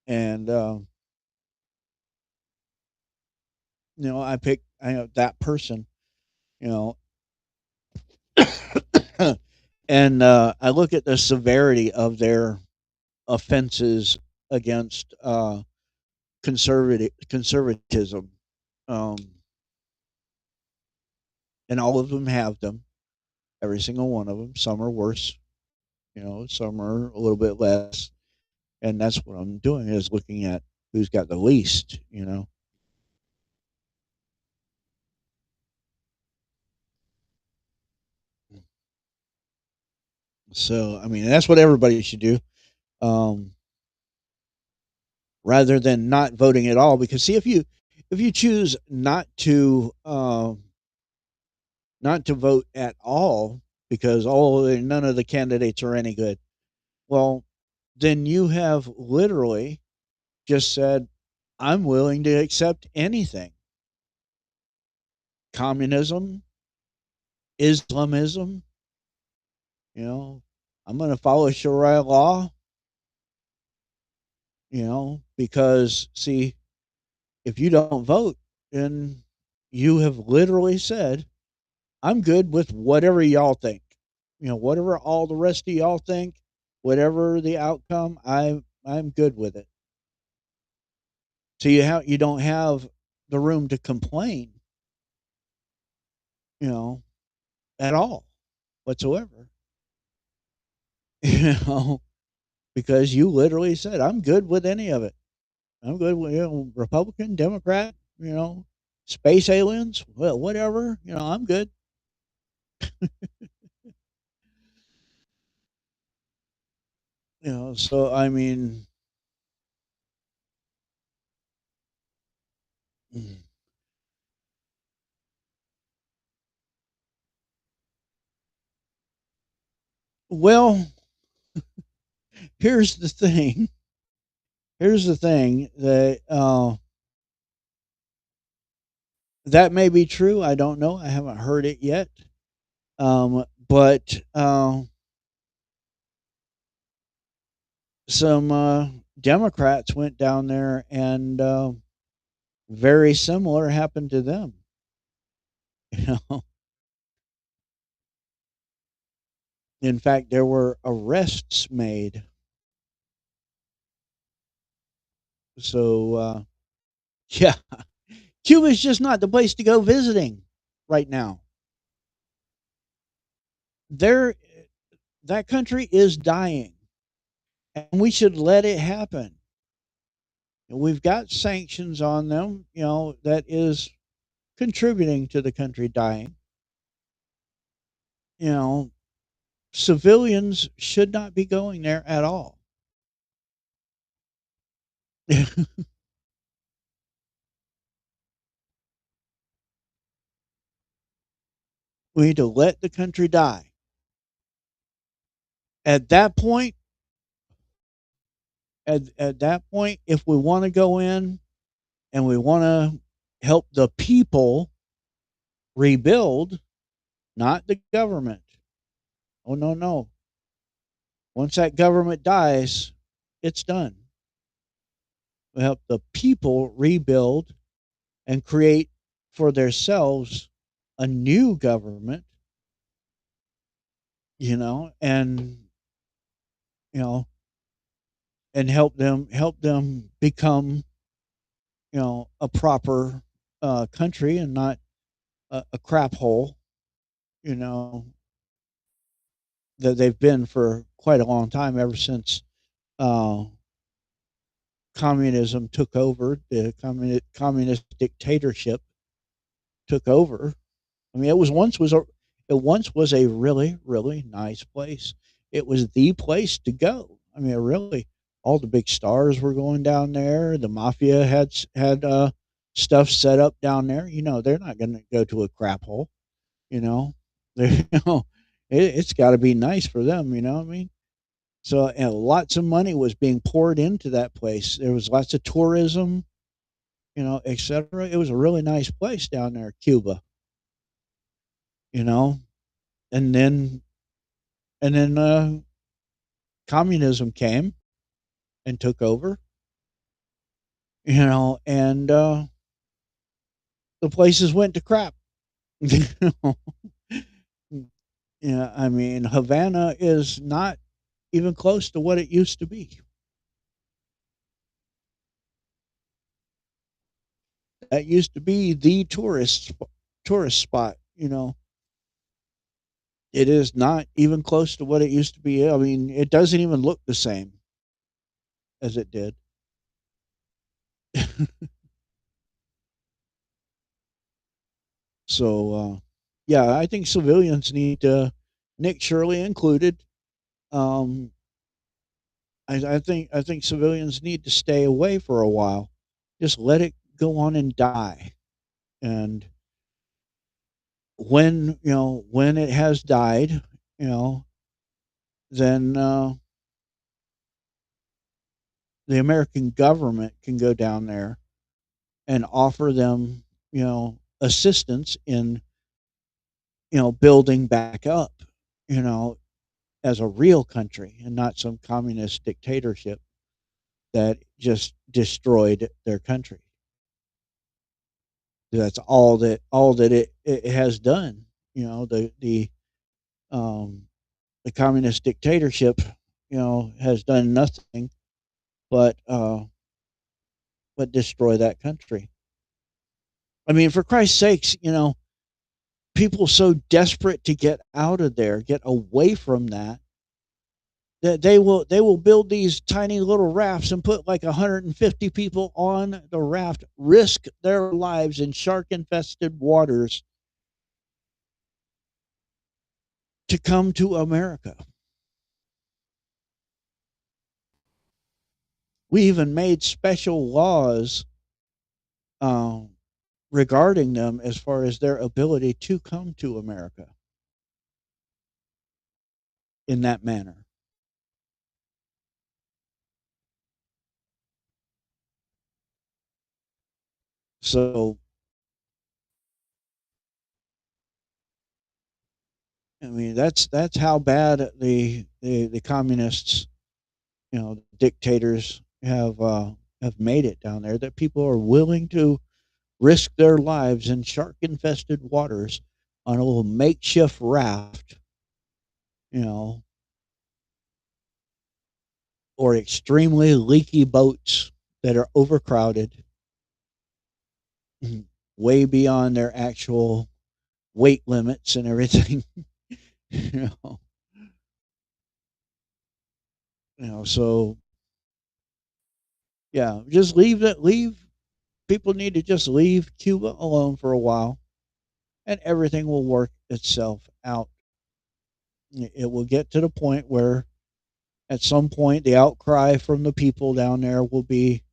B: And I pick that person. You know, and I look at the severity of their offenses against conservatism, um, and all of them have them. Every single one of them. Some are worse, some are a little bit less, and that's what I'm doing is looking at who's got the least. So I mean, that's what everybody should do. Um, Rather than not voting at all, because see, if you choose not to vote at all because none of the candidates are any good, well, then you have literally just said, I'm willing to accept anything. Communism, Islamism, I'm going to follow Sharia law, because see, if you don't vote, then you have literally said, I'm good with whatever y'all think. Whatever all the rest of y'all think, whatever the outcome, I'm good with it. So you don't have the room to complain, at all whatsoever. You know, because you literally said, I'm good with any of it. I'm good with Republican, Democrat, space aliens, well, whatever, I'm good. So I mean, mm, well, here's the thing. Here's the thing that may be true. I don't know. I haven't heard it yet. But some Democrats went down there, and very similar happened to them. You know, in fact, there were arrests made. So yeah, Cuba's just not the place to go visiting right now. There, that country is dying, and we should let it happen. We've got sanctions on them, that is contributing to the country dying. You know, civilians should not be going there at all. We need to let the country die. At that point, if we want to go in and we want to help the people rebuild, not the government. Oh, no, no. Once that government dies, it's done. We help the people rebuild and create for themselves a new government, and you know, and help them become, a proper country and not a crap hole, you know, that they've been for quite a long time, ever since uh, communism took over, the communist dictatorship took over. I mean, it once was a really, really nice place. It was the place to go. I mean, really, all the big stars were going down there. The mafia had stuff set up down there. They're not going to go to a crap hole. You know, they it's got to be nice for them. You know what I mean? So, lots of money was being poured into that place. There was lots of tourism, etc. It was a really nice place down there, Cuba. You know, and then communism came and took over. And the places went to crap. You know? Yeah, I mean, Havana is not even close to what it used to be. That used to be the tourist spot. It is not even close to what it used to be. I mean, it doesn't even look the same as it did. So, yeah, I think civilians need to, Nick Shirley included. Um, I think civilians need to stay away for a while. Just let it go on and die. And when it has died, then the American government can go down there and offer them, assistance in, building back up, you know, as a real country and not some communist dictatorship that just destroyed their country. That's all that it has done. Um, the communist dictatorship, has done nothing but destroy that country. I mean, for Christ's sakes, people so desperate to get out of there, get away from that they will build these tiny little rafts and put like 150 people on the raft, risk their lives in shark infested waters to come to America. We even made special laws um, regarding them as far as their ability to come to America in that manner. So, I mean, that's how bad the communists, dictators have made it down there, that people are willing to risk their lives in shark infested waters on a little makeshift raft, you know, or extremely leaky boats that are overcrowded, way beyond their actual weight limits and everything. you know, so yeah, just leave. People need to just leave Cuba alone for a while, and everything will work itself out. It will get to the point where at some point the outcry from the people down there will be,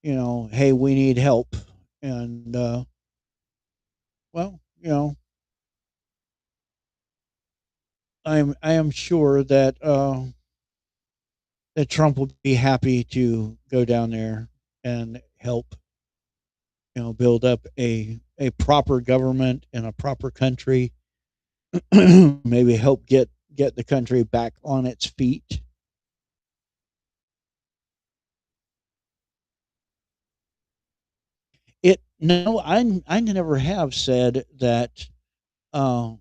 B: hey, we need help. And well, I am sure that Trump will be happy to go down there and help, build up a proper government in a proper country, maybe help get the country back on its feet. I never have said that uh,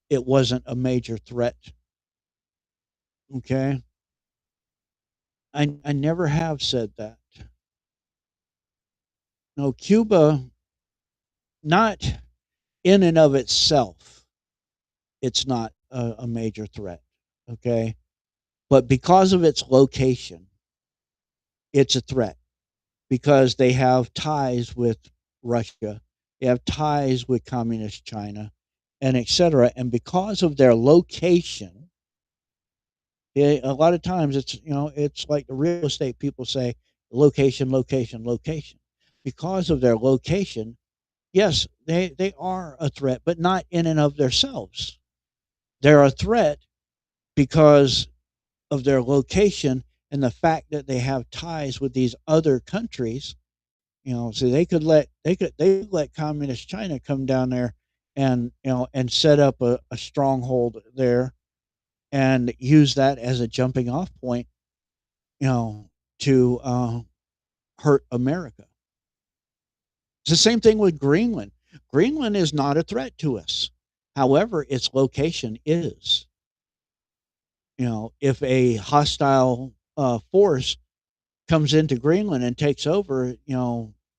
B: it wasn't a major threat. Okay, I never have said that. No, Cuba, not in and of itself, it's not a major threat. Okay, but because of its location, it's a threat because they have ties with Russia, they have ties with communist China, and etc. And because of their location, a lot of times it's like the real estate people say, location, location, location. Because of their location, yes, they are a threat, but not in and of themselves. They're a threat because of their location and the fact that they have ties with these other countries. So they could let communist China come down there and and set up a stronghold there and use that as a jumping off point, to hurt America. It's the same thing with Greenland. Greenland is not a threat to us. However, its location is. If a hostile force comes into Greenland and takes over,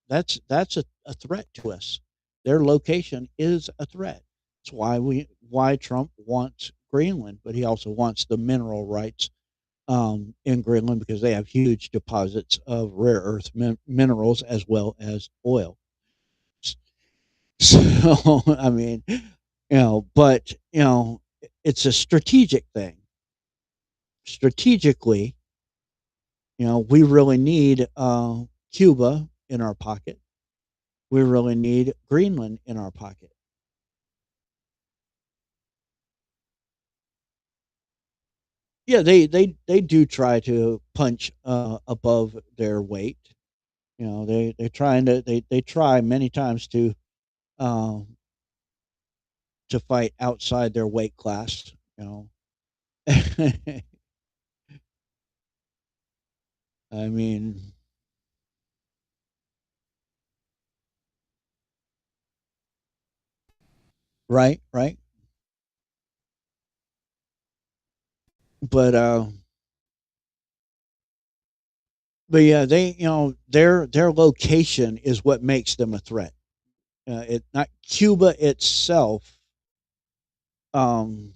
B: that's a threat to us. Their location is a threat. That's why Trump wants Greenland, but he also wants the mineral rights in Greenland because they have huge deposits of rare earth minerals as well as oil. So I mean, but it's a strategic thing. Strategically, we really need Cuba in our pocket. We really need Greenland in our pocket. Yeah, they do try to punch above their weight. They try many times um, to fight outside their weight class. I mean, right, right. But but yeah, their location is what makes them a threat. It not Cuba itself um,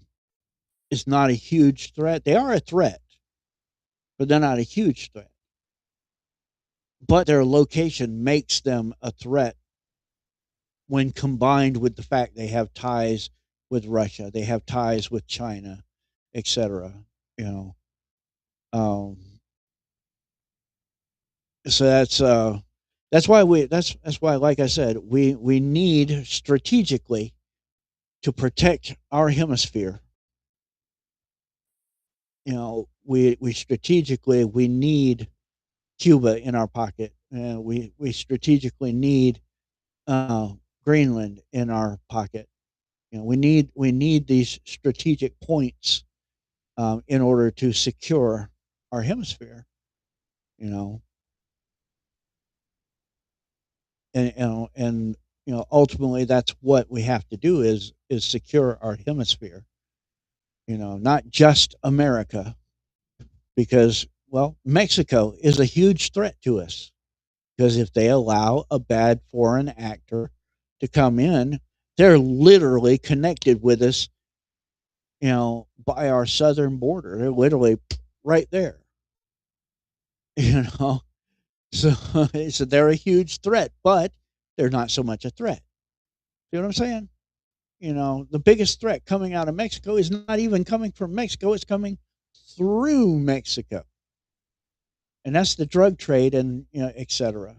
B: is not a huge threat. They are a threat, but they're not a huge threat. But their location makes them a threat when combined with the fact they have ties with Russia, they have ties with China, etc. You know, um, so that's why that's why, like I said, we need strategically to protect our hemisphere. We strategically we need Cuba in our pocket. We strategically need uh, Greenland in our pocket. We need these strategic points in order to secure our hemisphere. You know, and ultimately that's what we have to do is secure our hemisphere. Not just America, because well, Mexico is a huge threat to us because if they allow a bad foreign actor to come in, they're literally connected with us, by our southern border. They're literally right there. You know, so so they're a huge threat, but they're not so much a threat. You know what I'm saying? The biggest threat coming out of Mexico is not even coming from Mexico; it's coming through Mexico, and that's the drug trade and etc.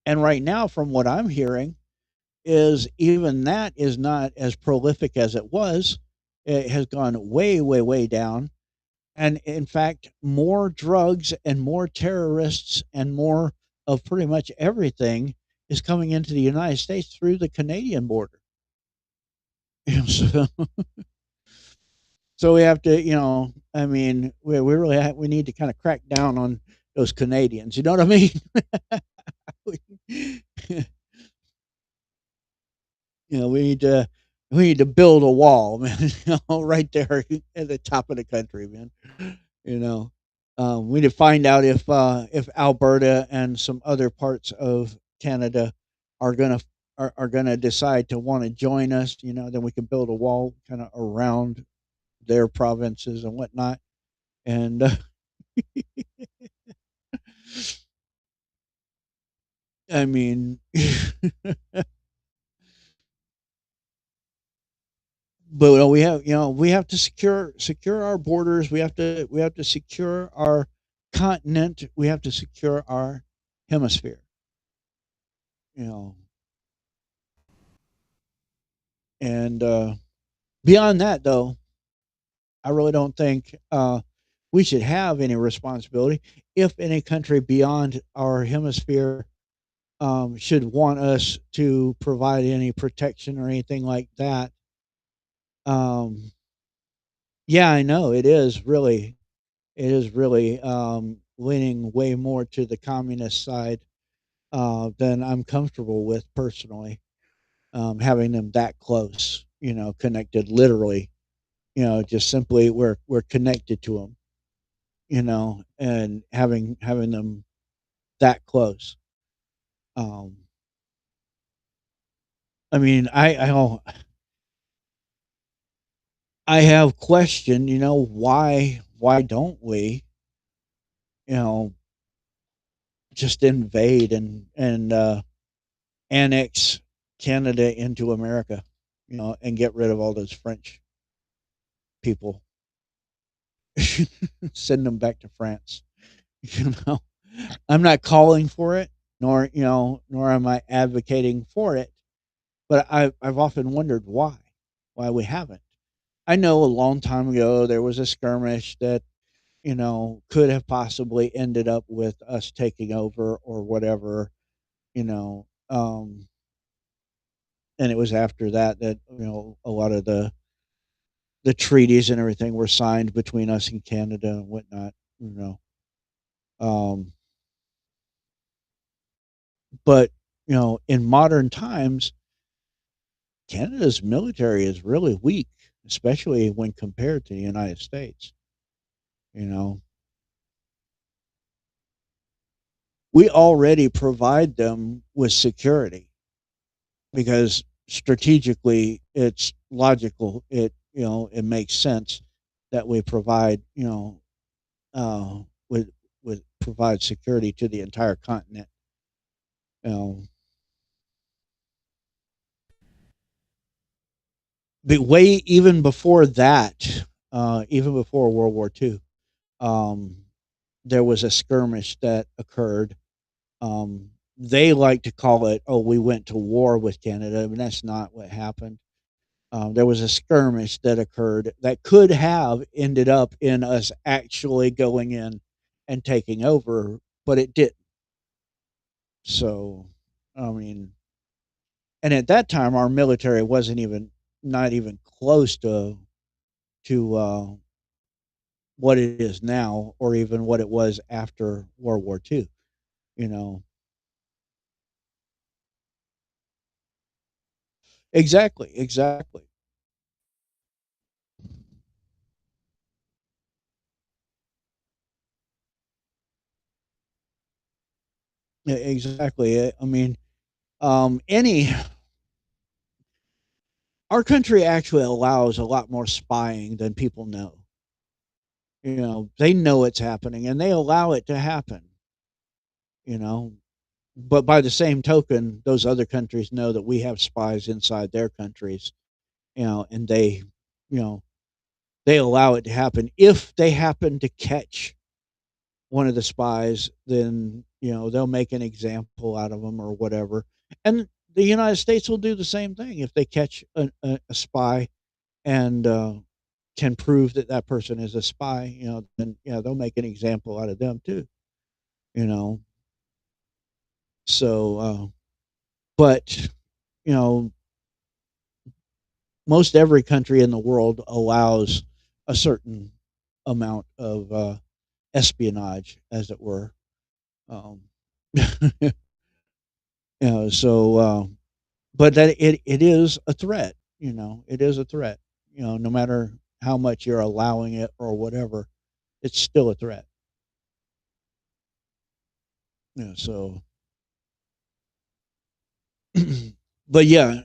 B: And right now, from what I'm hearing, is even that is not as prolific as it was. It has gone way, way, way down. And in fact, more drugs and more terrorists and more of pretty much everything is coming into the United States through the Canadian border. So, so we have to, I mean, we really we need to kind of crack down on those Canadians. You know what I mean? We need to build a wall, man. Right there at the top of the country, man. You know, we need to find out if Alberta and some other parts of Canada are gonna decide to want to join us. Then we can build a wall kind of around their provinces and whatnot. And I mean, but we have to secure our borders. We have to secure our continent. We have to secure our hemisphere. You know, and beyond that, though, I really don't think we should have any responsibility if any country beyond our hemisphere should want us to provide any protection or anything like that. Um, yeah, I know it is really leaning way more to the communist side than I'm comfortable with personally. Having them that close, connected literally, just simply we're connected to them, and having them that close. Um, I mean, I have questioned, why don't we, you know, just invade and annex Canada into America, and get rid of all those French people, send them back to France. You know, I'm not calling for it, nor am I advocating for it, but I've often wondered why we haven't. I know a long time ago there was a skirmish that could have possibly ended up with us taking over or whatever, you know, um, and it was after that a lot of the treaties and everything were signed between us and Canada and whatnot, you know. Um, but in modern times, Canada's military is really weak, especially when compared to the United States. You know, we already provide them with security because strategically it's logical. It makes sense that we provide with provide security to the entire continent. You know, but way even before that, even before World War II, um, there was a skirmish that occurred. They like to call it, "Oh, we went to war with Canada," but that's not what happened. There was a skirmish that occurred that could have ended up in us actually going in and taking over, but it didn't. So, I mean, and at that time, our military wasn't even not even close to what it is now, or even what it was after World War II. You know, exactly, exactly. Exactly. I mean, any our country actually allows a lot more spying than people know. They know it's happening and they allow it to happen. You know, but by the same token, those other countries know that we have spies inside their countries. And you know, they allow it to happen. If they happen to catch one of the spies, then they'll make an example out of them or whatever. And the United States will do the same thing if they catch a spy and can prove that that person is a spy. Then they'll make an example out of them too. You know, So, but you know, most every country in the world allows a certain amount of espionage, as it were. Um, you so, but that it is a threat. You know, it is a threat. You know, no matter how much you're allowing it or whatever, it's still a threat. So, but yeah,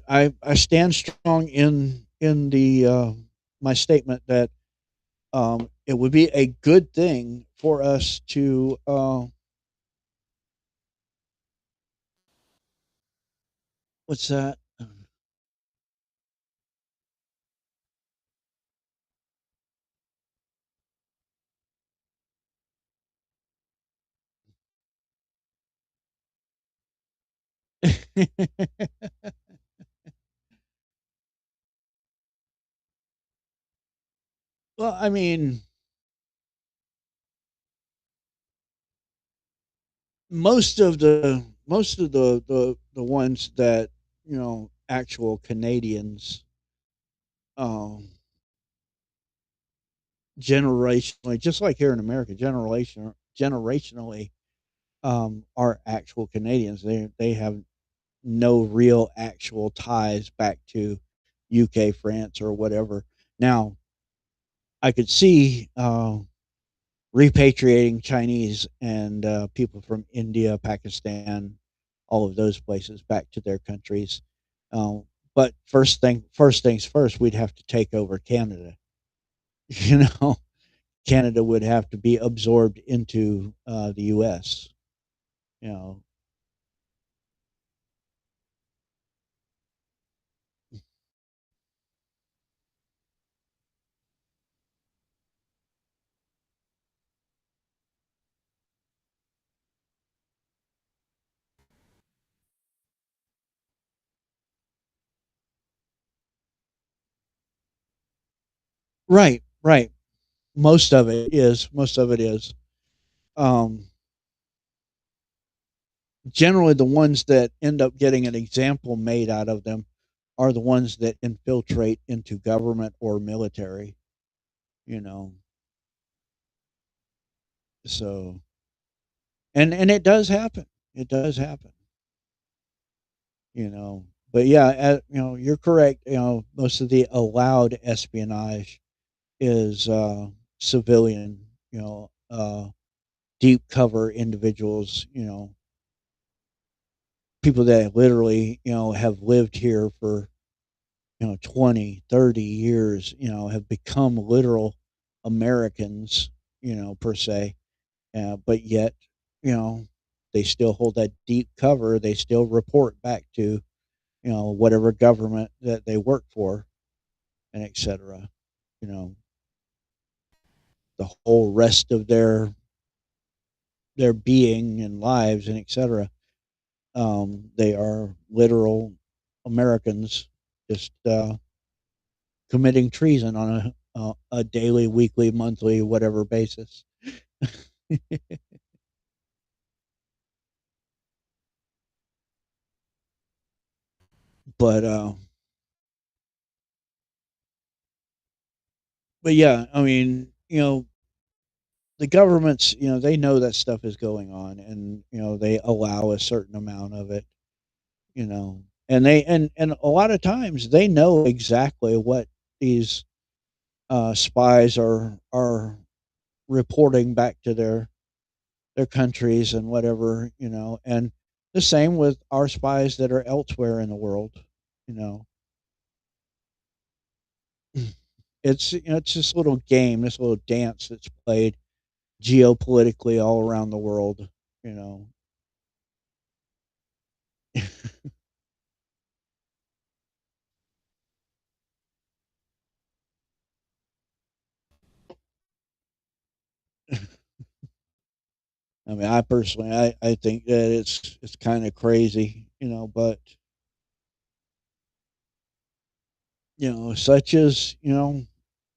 B: I stand strong in the my statement that it would be a good thing for us to what's that? Well, I mean, most of the ones that actual Canadians um generationally, just like here in America, generationally are actual Canadians. They have no real actual ties back to UK, France, or whatever. Now, I could see repatriating Chinese and people from India, Pakistan, all of those places back to their countries. Uh, but first things first, we'd have to take over Canada. You know, Canada would have to be absorbed into the U.S. You know, right, right. Most of it is. Um, Generally, the ones that end up getting an example made out of them are the ones that infiltrate into government or military. You know, so and it does happen. It does happen. You know, but yeah, you're correct. Most of the allowed espionage is civilian. Deep cover individuals. People that literally have lived here for 20, 30 years. Have become literal Americans. Per se, but yet you know they still hold that deep cover. They still report back to whatever government that they work for, and etc. You know, the whole rest of their being and lives and etc. They are literal Americans, just committing treason on a daily, weekly, monthly, whatever basis. but but yeah, I mean, the governments, they know that stuff is going on, and they allow a certain amount of it. And and a lot of times they know exactly what these spies are reporting back to their countries and whatever. And the same with our spies that are elsewhere in the world. You know, it's this little game, this little dance that's played geopolitically all around the world. You know, I mean, I personally, I think that it's kind of crazy. But such as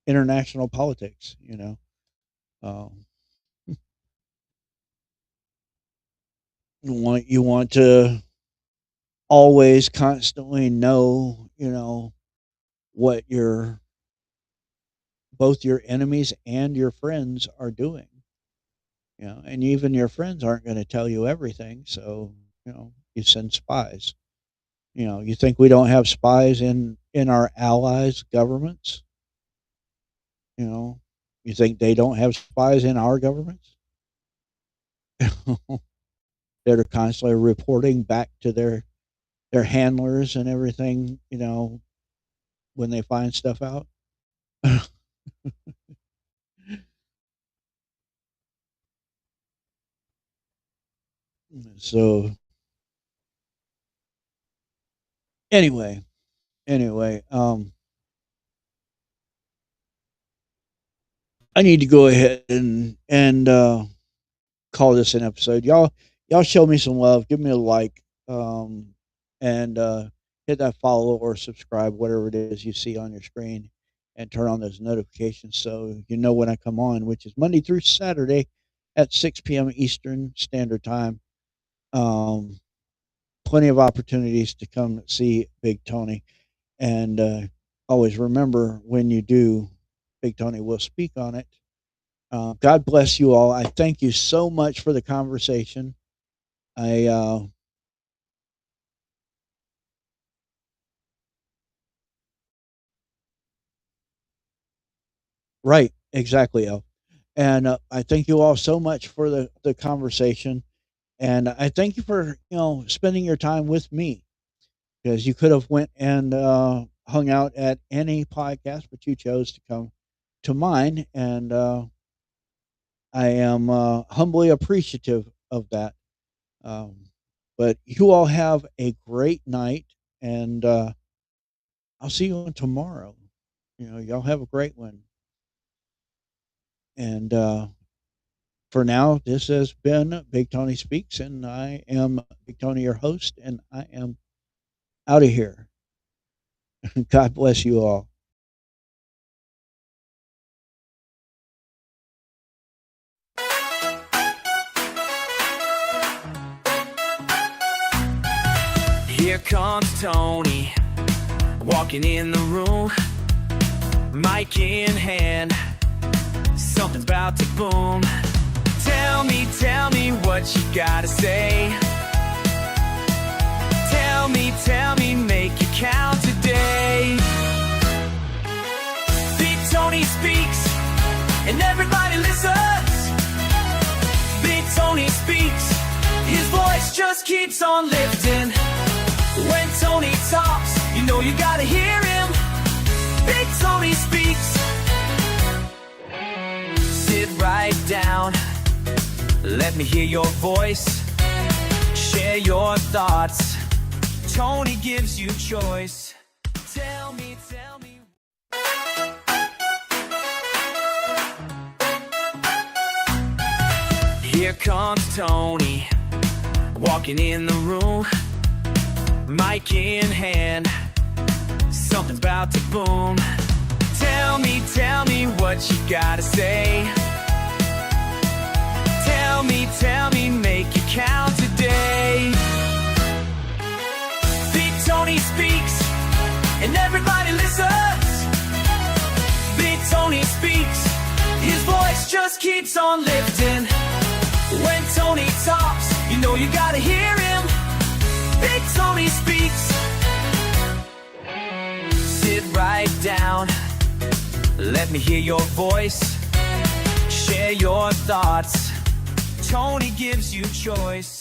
B: international politics. Um, You want to always constantly know, what both your enemies and your friends are doing. And even your friends aren't going to tell you everything, so you send spies. You think we don't have spies in our allies' governments? You think they don't have spies in our governments that are constantly reporting back to their handlers and everything, when they find stuff out? So anyway, I need to go ahead and call this an episode. Y'all show me some love, give me a like, and hit that follow or subscribe, whatever it is you see on your screen, and turn on those notifications so you know when I come on, which is Monday through Saturday at 6 p.m. Eastern Standard Time. Plenty of opportunities to come see Big Tony, and always remember, when you do, Big Tony will speak on it. God bless you all. I thank you so much for the conversation. Right, exactly, El. And I thank you all so much for the conversation. And I thank you for, spending your time with me, because you could have went and hung out at any podcast, but you chose to come to mine. And I am humbly appreciative of that. But you all have a great night, and I'll see you tomorrow. Y'all have a great one. And for now, this has been Big Tony Speaks, and I am Big Tony, your host, and I am out of here. God bless you all.
A: Here comes Tony, walking in the room, mic in hand, something's about to boom. Tell me what you gotta say. Tell me, make it count today. Big Tony speaks, and everybody listens. Big Tony speaks, his voice just keeps on lifting. When Tony talks, you know you gotta hear him. Big Tony speaks. Sit right down, let me hear your voice. Share your thoughts, Tony gives you choice. Tell me. Here comes Tony, walking in the room, mic in hand, something's about to boom. Tell me what you gotta say. Tell me, make it count today. Big Tony speaks, and everybody listens. Big Tony speaks, his voice just keeps on lifting. When Tony talks, you know you gotta hear him. Big Tony speaks. Sit right down, let me hear your voice. Share your thoughts, Tony gives you choice.